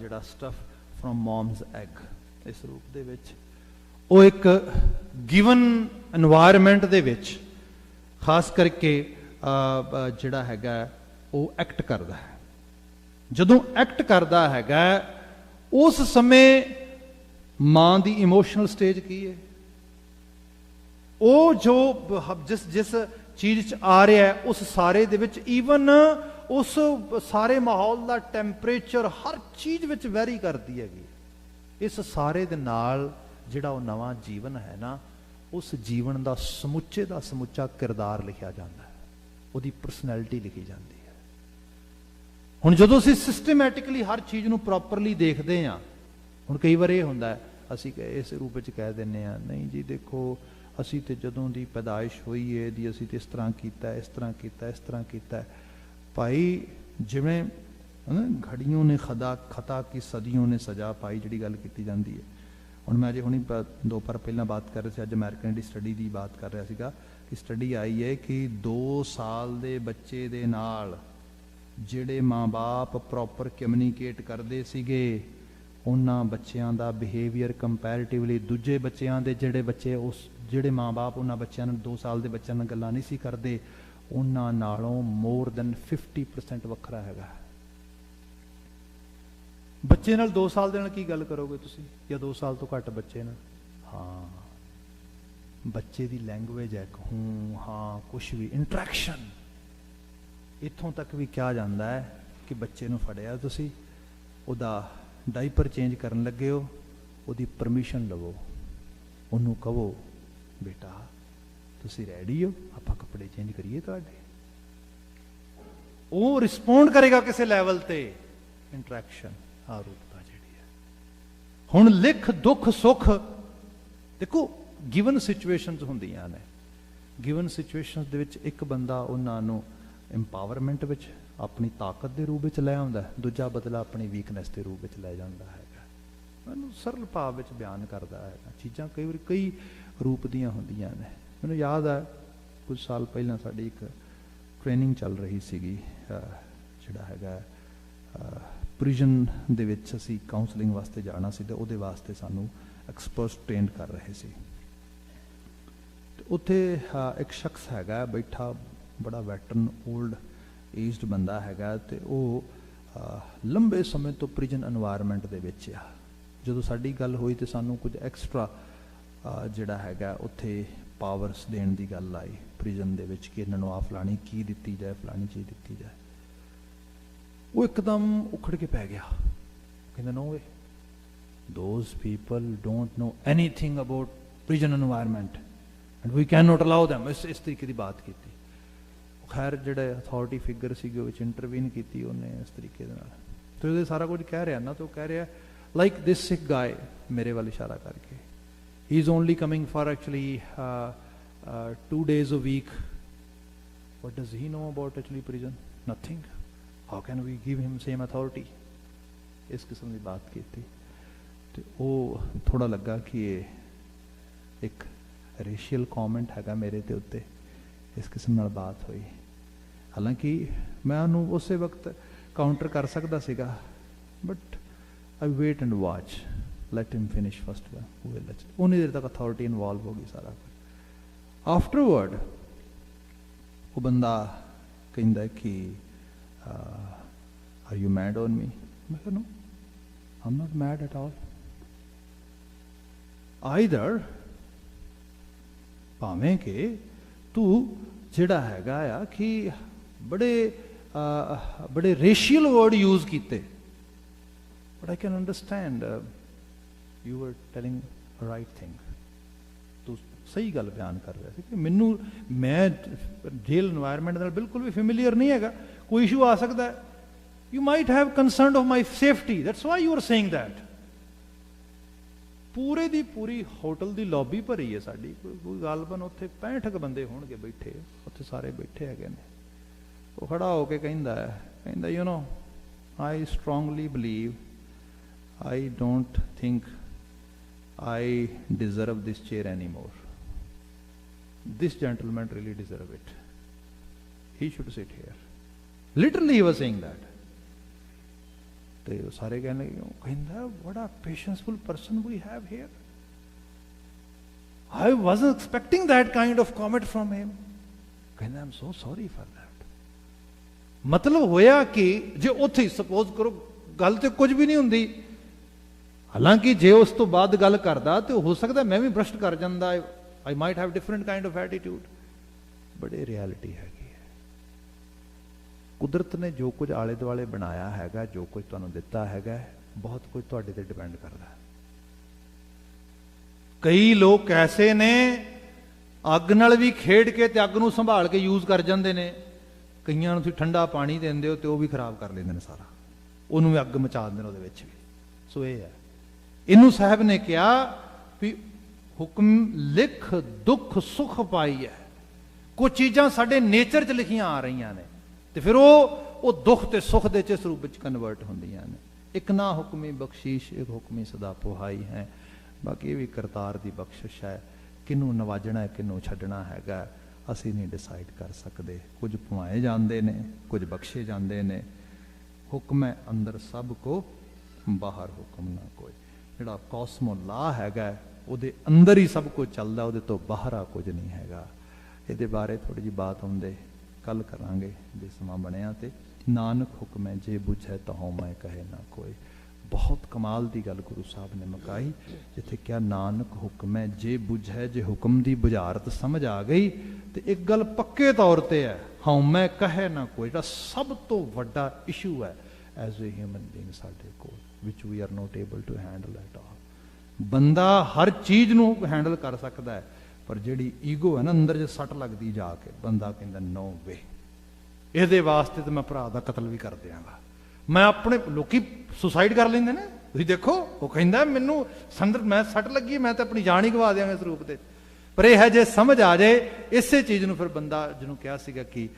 ਜਿਹੜਾ ਸਟਫ ਫਰੋਮ ਮੌਮਸ ਐਗ, ਇਸ ਰੂਪ ਦੇ ਵਿੱਚ ਉਹ ਇੱਕ ਗਿਵਨ এনवायरमेंट ਦੇ ਵਿੱਚ ਖਾਸ ਕਰਕੇ ਜਿਹੜਾ ਹੈਗਾ ਉਹ ਐਕਟ ਕਰਦਾ ਹੈ। ਜਦੋਂ ਐਕਟ ਕਰਦਾ ਹੈਗਾ ਉਸ ਸਮੇਂ ਮਾਂ ਦੀ ਇਮੋਸ਼ਨਲ ਸਟੇਜ ਕੀ ਹੈ? ਉਹ ਜੋ ਜਿਸ ਚੀਜ਼ 'ਚ ਆ ਰਿਹਾ ਹੈ ਉਸ ਸਾਰੇ ਦੇ ਵਿੱਚ, ਈਵਨ ਉਸ ਸਾਰੇ ਮਾਹੌਲ ਦਾ ਟੈਂਪਰੇਚਰ ਹਰ ਚੀਜ਼ ਵਿੱਚ ਵੈਰੀ ਕਰਦੀ ਹੈਗੀ। ਇਸ ਸਾਰੇ ਦੇ ਨਾਲ ਜਿਹੜਾ ਉਹ ਨਵਾਂ ਜੀਵਨ ਹੈ ਨਾ, ਉਸ ਜੀਵਨ ਦਾ ਸਮੁੱਚੇ ਦਾ ਸਮੁੱਚਾ ਕਿਰਦਾਰ ਲਿਖਿਆ ਜਾਂਦਾ ਹੈ, ਉਹਦੀ ਪਰਸਨੈਲਿਟੀ ਲਿਖੀ ਜਾਂਦੀ ਹੈ। ਹੁਣ ਜਦੋਂ ਅਸੀਂ ਸਿਸਟਮੈਟਿਕਲੀ ਹਰ ਚੀਜ਼ ਨੂੰ ਪ੍ਰੋਪਰਲੀ ਦੇਖਦੇ ਹਾਂ, ਹੁਣ ਕਈ ਵਾਰ ਇਹ ਹੁੰਦਾ ਹੈ ਅਸੀਂ ਇਸ ਰੂਪ ਵਿੱਚ ਕਹਿ ਦਿੰਦੇ ਹਾਂ, ਨਹੀਂ ਜੀ ਦੇਖੋ ਅਸੀਂ ਤੇ ਜਦੋਂ ਦੀ ਪੈਦਾਇਸ਼ ਹੋਈ ਹੈ ਦੀ ਅਸੀਂ ਤੇ ਇਸ ਤਰ੍ਹਾਂ ਕੀਤਾ, ਇਸ ਤਰ੍ਹਾਂ ਕੀਤਾ, ਇਸ ਤਰ੍ਹਾਂ ਕੀਤਾ। ਭਾਈ ਜਿਵੇਂ ਘੜੀਆਂ ਨੇ ਖਤਾ ਕੀ ਸਦੀਆਂ ਨੇ ਸਜ਼ਾ ਪਾਈ, ਜਿਹੜੀ ਗੱਲ ਕੀਤੀ ਜਾਂਦੀ ਹੈ। ਹੁਣ ਮੈਂ ਅਜੇ ਹੁਣੀ ਦੁਪਹਿਰ ਪਹਿਲਾਂ ਬਾਤ ਕਰ ਰਿਹਾ ਸੀ, ਅੱਜ ਅਮਰੀਕਨ ਦੀ ਸਟੱਡੀ ਦੀ ਬਾਤ ਕਰ ਰਿਹਾ ਸੀਗਾ ਕਿ ਸਟੱਡੀ ਆਈ ਹੈ ਕਿ 2 ਸਾਲ ਦੇ ਬੱਚੇ ਦੇ ਨਾਲ ਜਿਹੜੇ ਮਾਂ-ਬਾਪ ਪ੍ਰੋਪਰ ਕਮਿਊਨੀਕੇਟ ਕਰਦੇ ਸੀਗੇ, ਉਹਨਾਂ ਬੱਚਿਆਂ ਦਾ ਬਿਹੇਵੀਅਰ ਕੰਪੈਰੀਟਿਵਲੀ ਦੂਜੇ ਬੱਚਿਆਂ ਦੇ ਜਿਹੜੇ ਮਾਂ-ਬਾਪ ਉਹਨਾਂ ਬੱਚਿਆਂ ਨੂੰ 2 ਸਾਲ ਦੇ ਬੱਚਿਆਂ ਨਾਲ ਗੱਲਾਂ ਨਹੀਂ ਸੀ ਕਰਦੇ, ਉਹਨਾਂ ਨਾਲੋਂ ਮੋਰ ਦੈਨ 50% ਵੱਖਰਾ ਹੈਗਾ। ਬੱਚੇ ਨਾਲ 2 ਸਾਲ ਦੇ ਨਾਲ ਕੀ ਗੱਲ ਕਰੋਗੇ ਤੁਸੀਂ, ਜਾਂ 2 ਸਾਲ ਤੋਂ ਘੱਟ ਬੱਚੇ ਨਾਲ? ਹਾਂ, ਬੱਚੇ ਦੀ ਲੈਂਗੁਏਜ ਹੈ ਹੂੰ ਹਾਂ ਕੁਛ ਵੀ ਇੰਟਰੈਕਸ਼ਨ। ਇੱਥੋਂ ਤੱਕ ਵੀ ਕਿਹਾ ਜਾਂਦਾ ਹੈ ਕਿ ਬੱਚੇ ਨੂੰ ਫੜਿਆ ਤੁਸੀਂ, ਉਹਦਾ ਡਾਈਪਰ ਚੇਂਜ ਕਰਨ ਲੱਗੇ ਹੋ, ਉਹਦੀ ਪਰਮਿਸ਼ਨ ਲਵੋ, ਉਹਨੂੰ ਕਹੋ ਬੇਟਾ ਤੁਸੀਂ ਰੈਡੀ ਹੋ, ਆਪਾਂ ਕੱਪੜੇ ਚੇਂਜ ਕਰੀਏ ਤੁਹਾਡੇ। ਉਹ ਰਿਸਪੌਂਡ ਕਰੇਗਾ ਕਿਸੇ ਲੈਵਲ ਤੇ। ਇੰਟਰੈਕਸ਼ਨ ਆਰੂਪਤਾ ਜਿਹੜੀ ਹੈ। ਹੁਣ ਲਿਖ ਦੁੱਖ ਸੁੱਖ ਦੇਖੋ, ਗਿਵਨ ਸਿਚੁਏਸ਼ਨਸ ਹੁੰਦੀਆਂ ਨੇ, ਗਿਵਨ ਸਿਚੁਏਸ਼ਨਸ ਦੇ ਵਿੱਚ ਇੱਕ ਬੰਦਾ ਉਹਨਾਂ ਨੂੰ ਇੰਪਾਵਰਮੈਂਟ ਵਿੱਚ ਆਪਣੀ ਤਾਕਤ ਦੇ ਰੂਪ ਵਿੱਚ ਲੈ ਆਉਂਦਾ, ਦੂਜਾ ਬਦਲਾ ਆਪਣੀ ਵੀਕਨੈਸ ਦੇ ਰੂਪ ਵਿੱਚ ਲੈ ਜਾਂਦਾ ਹੈਗਾ। ਮੈਨੂੰ ਸਰਲ ਭਾਵ ਵਿੱਚ ਬਿਆਨ ਕਰਦਾ ਹੈਗਾ। ਚੀਜ਼ਾਂ ਕਈ ਵਾਰੀ ਕਈ ਰੂਪ ਦੀਆਂ ਹੁੰਦੀਆਂ ਨੇ। ਮੈਨੂੰ ਯਾਦ ਹੈ ਕੁਝ ਸਾਲ ਪਹਿਲਾਂ ਸਾਡੀ ਇੱਕ ਟ੍ਰੇਨਿੰਗ ਚੱਲ ਰਹੀ ਸੀਗੀ, ਜਿਹੜਾ ਹੈਗਾ ਪ੍ਰਿਜ਼ਨ ਦੇ ਵਿੱਚ ਅਸੀਂ ਕਾਉਂਸਲਿੰਗ ਵਾਸਤੇ ਜਾਣਾ ਸੀ, ਤੇ ਉਹਦੇ ਵਾਸਤੇ ਸਾਨੂੰ ਐਕਸਪਰਟਸ ਟ੍ਰੇਨਡ ਕਰ ਰਹੇ ਸੀ। ਤੇ ਉੱਥੇ ਇੱਕ ਸ਼ਖਸ ਹੈਗਾ ਬੈਠਾ, ਬੜਾ ਵੈਟਰਨ ਓਲਡ ਏਜਡ ਬੰਦਾ ਹੈਗਾ, ਤੇ ਉਹ ਲੰਬੇ ਸਮੇਂ ਤੋਂ ਪ੍ਰਿਜ਼ਨ এনवायरमेंट ਦੇ ਵਿੱਚ ਆ। ਜਦੋਂ ਸਾਡੀ ਗੱਲ ਹੋਈ ਤੇ ਸਾਨੂੰ ਕੁਝ ਐਕਸਟਰਾ ਜਿਹੜਾ ਹੈਗਾ ਉੱਥੇ ਪਾਵਰਸ ਦੇਣ ਦੀ ਗੱਲ ਆਈ ਪ੍ਰਿਜ਼ਨ ਦੇ ਵਿੱਚ, ਕਿ ਇਹਨਾਂ ਨੂੰ ਆ ਫਲਾਣੀ ਕੀ ਦਿੱਤੀ ਜਾਏ, ਫਲਾਣੀ ਚੀਜ਼ ਦਿੱਤੀ ਜਾਏ। ਉਹ ਇੱਕਦਮ ਉਖੜ ਕੇ ਪੈ ਗਿਆ, ਕਹਿੰਦਾ ਨੋ ਵੇ, those people don't know anything about prison environment and we cannot allow them। ਇਸ ਤਰੀਕੇ ਦੀ ਬਾਤ ਕੀਤੀ। ਖੈਰ ਜਿਹੜੇ ਅਥਾਰਟੀ ਫਿਗਰ ਸੀਗੇ ਉਹ ਵਿੱਚ ਇੰਟਰਵੀਨ ਕੀਤੀ ਉਹਨੇ ਇਸ ਤਰੀਕੇ ਦੇ ਨਾਲ, ਤੇ ਉਹਦੇ ਸਾਰਾ ਕੁਝ ਕਹਿ ਰਿਹਾ ਨਾ, ਤੇ ਉਹ ਕਹਿ ਰਿਹਾ ਲਾਈਕ ਦਿਸ ਸਿਕ ਗਾਏ, ਮੇਰੇ ਵੱਲ ਇਸ਼ਾਰਾ ਕਰਕੇ, he is only coming for actually 2 days a week, what does he know about actually prison? Nothing, how can we give him same authority? ਇਸ ਕਿਸਮ ਦੀ ਬਾਤ ਕੀਤੀ। ਤੇ ਉਹ ਥੋੜਾ ਲੱਗਾ ਕਿ ਇਹ ਇੱਕ ਰੇਸ਼ੀਅਲ ਕਮੈਂਟ ਹੈਗਾ ਮੇਰੇ ਤੇ ਉੱਤੇ, ਇਸ ਕਿਸਮ ਨਾਲ ਬਾਤ ਹੋਈ। ਹਾਲਾਂਕਿ ਮੈਂ ਉਹਨੂੰ ਉਸੇ ਵਕਤ ਕਾਊਂਟਰ ਕਰ ਸਕਦਾ ਸੀਗਾ, but I wait and watch, let him finish first one. ਉਨੀ ਦੇਰ ਤੱਕ ਅਥਾਰਟੀ ਇਨਵੋਲਵ ਹੋ ਗਈ ਸਾਰਾ ਕੁਝ। ਆਫਟਰਵਰਡ ਉਹ ਬੰਦਾ ਕਹਿੰਦਾ ਕਿ ਆਰ ਯੂ ਮੈਡ ਔਨ ਮੀ? ਮੈਂ ਕਿਹਾ ਨੋ, ਆਮ ਨਾਟ ਮੈਡ ਐਟ ਆਲ। ਆਈਦਰ ਭਾਵੇਂ ਕਿ ਤੂੰ ਜਿਹੜਾ ਹੈਗਾ ਆ ਕਿ ਬੜੇ ਰੇਸ਼ੀਅਲ ਵਰਡ ਯੂਜ਼ ਕੀਤੇ, but I can understand you are telling right thing. ਤੂੰ ਸਹੀ ਗੱਲ ਬਿਆਨ ਕਰ ਰਿਹਾ ਸੀ ਕਿ ਮੈਨੂੰ, ਮੈਂ ਜੇਲ এনवायरमेंट ਨਾਲ ਬਿਲਕੁਲ ਵੀ ਫੈਮਿਲੀਅਰ ਨਹੀਂ ਹੈਗਾ, ਕੋਈ ਇਸ਼ੂ ਆ ਸਕਦਾ ਹੈ। You might have concern of my safety, that's why you are saying that. ਪੂਰੇ ਦੀ ਪੂਰੀ ਹੋਟਲ ਦੀ ਲੌਬੀ ਭਰੀ ਹੈ ਸਾਡੀ, ਕੋਈ ਗਾਲਬਨ ਉੱਥੇ 65 ਕੁ ਬੰਦੇ ਹੋਣਗੇ ਬੈਠੇ, ਉੱਥੇ ਸਾਰੇ ਬੈਠੇ ਹੈਗੇ ਨੇ। ਉਹ ਖੜਾ ਹੋ ਕੇ ਕਹਿੰਦਾ you know, I strongly believe, I don't think I deserve this chair any more. This gentleman really deserve it, he should sit here. Literally he was saying that. ਤੇ ਉਹ ਸਾਰੇ ਕਹਿੰਦਾ what a patientful person we have here, I wasn't expecting that kind of comment from him। ਕਹਿੰਦਾ I'm so sorry for that। ਮਤਲਬ ਹੋਇਆ ਕਿ ਜੇ ਉੱਥੇ ਸਪੋਜ਼ ਕਰੋ ਗੱਲ ਤੇ ਕੁਝ ਵੀ ਨਹੀਂ ਹੁੰਦੀ, ਹਾਲਾਂਕਿ ਜੇ ਉਸ ਤੋਂ ਬਾਅਦ ਗੱਲ ਕਰਦਾ ਤੇ ਹੋ ਸਕਦਾ ਮੈਂ ਵੀ ਭ੍ਰਸ਼ਟ ਕਰ ਜਾਂਦਾ, I might have different kind of attitude, but ਇਹ ਰਿਐਲਿਟੀ ਹੈਗੀ। ਕੁਦਰਤ ਨੇ ਜੋ ਕੁਝ ਆਲੇ ਦੁਆਲੇ ਬਣਾਇਆ ਹੈਗਾ, ਜੋ ਕੁਝ ਤੁਹਾਨੂੰ ਦਿੱਤਾ ਹੈਗਾ, ਬਹੁਤ ਕੁਝ ਤੁਹਾਡੇ ਤੇ ਡਿਪੈਂਡ ਕਰਦਾ। ਕਈ ਲੋਕ ਐਸੇ ਨੇ ਅੱਗ ਨਾਲ ਵੀ ਖੇਡ ਕੇ ਤੇ ਅੱਗ ਨੂੰ ਸੰਭਾਲ ਕੇ ਯੂਜ਼ ਕਰ ਜਾਂਦੇ ਨੇ। ਕਈਆਂ ਨੂੰ ਤੁਸੀਂ ਠੰਡਾ ਪਾਣੀ ਦਿੰਦੇ ਹੋ ਤੇ ਉਹ ਵੀ ਖਰਾਬ ਕਰ ਲੈਂਦੇ ਨੇ ਸਾਰਾ, ਉਹਨੂੰ ਵੀ ਅੱਗ ਮਚਾ ਦਿੰਦੇ ਨੇ ਉਹਦੇ ਵਿੱਚ ਵੀ। ਸੋ ਇਹ ਹੈ, ਇਹਨੂੰ ਸਾਹਿਬ ਨੇ ਕਿਹਾ ਵੀ ਹੁਕਮ ਲਿਖ ਦੁੱਖ ਸੁਖ ਪਾਈ ਹੈ। ਕੁਝ ਚੀਜ਼ਾਂ ਸਾਡੇ ਨੇਚਰ 'ਚ ਲਿਖੀਆਂ ਆ ਰਹੀਆਂ ਨੇ, ਤੇ ਫਿਰ ਉਹ ਦੁੱਖ ਤੇ ਸੁਖ ਦੇ ਇਸ ਰੂਪ ਵਿੱਚ ਕਨਵਰਟ ਹੁੰਦੀਆਂ ਨੇ। ਇੱਕ ਨਾ ਹੁਕਮੀ ਬਖਸ਼ੀਸ਼, ਇੱਕ ਹੁਕਮੀ ਸਦਾ ਪੁਹਾਈ ਹੈ। ਬਾਕੀ ਇਹ ਵੀ ਕਰਤਾਰ ਦੀ ਬਖਸ਼ਿਸ਼ ਹੈ, ਕਿਹਨੂੰ ਨਵਾਜਣਾ ਹੈ, ਕਿਹਨੂੰ ਛੱਡਣਾ ਹੈਗਾ, ਅਸੀਂ ਨਹੀਂ ਡਿਸਾਈਡ ਕਰ ਸਕਦੇ। ਕੁਝ ਪੁਆਏ ਜਾਂਦੇ ਨੇ, ਕੁਝ ਬਖਸ਼ੇ ਜਾਂਦੇ ਨੇ। ਹੁਕਮ ਹੈ ਅੰਦਰ ਸਭ ਕੋ, ਬਾਹਰ ਹੁਕਮ ਨਾ ਕੋਈ। ਜਿਹੜਾ ਕਾਸਮੋ ਲਾ ਹੈਗਾ ਉਹਦੇ ਅੰਦਰ ਹੀ ਸਭ ਕੁਝ ਚੱਲਦਾ, ਉਹਦੇ ਤੋਂ ਬਾਹਰ ਕੁਝ ਨਹੀਂ ਹੈਗਾ। ਇਹਦੇ ਬਾਰੇ ਥੋੜੀ ਜਿਹੀ ਬਾਤ ਹੁੰਦੇ ਕੱਲ ਕਰਾਂਗੇ ਜੇ ਸਮਾਂ ਬਣਿਆ। ਤੇ ਨਾਨਕ ਹੁਕਮੈ ਜੇ ਬੁਝੈ ਤਹੁ ਮੈਂ ਕਹੇ ਨਾ ਕੋਈ। ਬਹੁਤ ਕਮਾਲ ਦੀ ਗੱਲ ਗੁਰੂ ਸਾਹਿਬ ਨੇ ਮੁਕਾਈ, ਜਿੱਥੇ ਕਿਹਾ ਨਾਨਕ ਹੁਕਮੈ ਜੇ ਬੁਝੈ। ਜੇ ਹੁਕਮ ਦੀ ਬੁਝਾਰਤ ਸਮਝ ਆ ਗਈ ਤੇ ਇੱਕ ਗੱਲ ਪੱਕੇ ਤੌਰ ਤੇ ਹੈ, ਹਉਮੈ ਕਹੇ ਨਾ ਕੋਈ। ਜਿਹੜਾ ਸਭ ਤੋਂ ਵੱਡਾ ਇਸ਼ੂ ਹੈ ਐਜ਼ ਏ ਹਿਊਮਨ ਬੀਇੰਗ ਸਾਡੇ ਕੋਲ, which we are not able to handle at all. ਬੰਦਾ ਹਰ ਚੀਜ਼ ਨੂੰ ਹੈਂਡਲ ਕਰ ਸਕਦਾ ਹੈ, ਪਰ ਜਿਹੜੀ ਈਗੋ ਹੈ ਨਾ ਅੰਦਰ ਜੇ ਸੱਟ ਲੱਗਦੀ ਜਾ ਕੇ, ਬੰਦਾ ਕਹਿੰਦਾ ਨੋ ਵੇ, ਇਹਦੇ ਵਾਸਤੇ ਤਾਂ ਮੈਂ ਭਰਾ ਦਾ ਕਤਲ ਵੀ ਕਰ ਦਿਆਂਗਾ। ਮੈਂ ਆਪਣੇ ਲੋਕੀ ਸੁਸਾਈਡ ਕਰ ਲੈਂਦੇ ਨੇ, ਤੁਸੀਂ ਦੇਖੋ। ਉਹ ਕਹਿੰਦਾ ਮੈਨੂੰ ਸੰਦਰ ਮੈਂ ਸੱਟ ਲੱਗੀ, ਮੈਂ ਤਾਂ ਆਪਣੀ ਜਾਨ ਹੀ ਗਵਾ ਦਿਆਂਗਾ ਇਸ ਰੂਪ ਦੇ। ਪਰ ਇਹ ਹੈ ਜੇ ਸਮਝ ਆ ਜਾਏ ਇਸੇ ਚੀਜ਼ ਨੂੰ, ਫਿਰ ਬੰਦਾ ਜਿਹਨੂੰ ਕਿਹਾ ਸੀਗਾ ਕਿ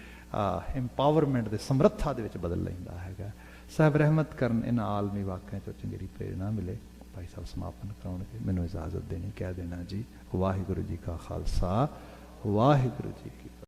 ਇੰਪਾਵਰਮੈਂਟ ਦੇ ਸਮਰੱਥਾ ਦੇ ਵਿੱਚ ਬਦਲ ਲੈਂਦਾ ਹੈਗਾ। ਸਾਹਿਬ ਰਹਿਮਤ ਕਰਨ ਇਹਨਾਂ ਆਲਮੀ ਵਾਕਿਆਂ ਚੋਂ ਚੰਗੇਰੀ ਪ੍ਰੇਰਣਾ ਮਿਲੇ। ਭਾਈ ਸਾਹਿਬ ਸਮਾਪਨ ਕਰਾਉਣਗੇ, ਮੈਨੂੰ ਇਜਾਜ਼ਤ ਦੇਣੀ, ਕਹਿ ਦੇਣਾ ਜੀ ਵਾਹਿਗੁਰੂ ਜੀ ਕਾ ਖਾਲਸਾ, ਵਾਹਿਗੁਰੂ ਜੀ ਕੀ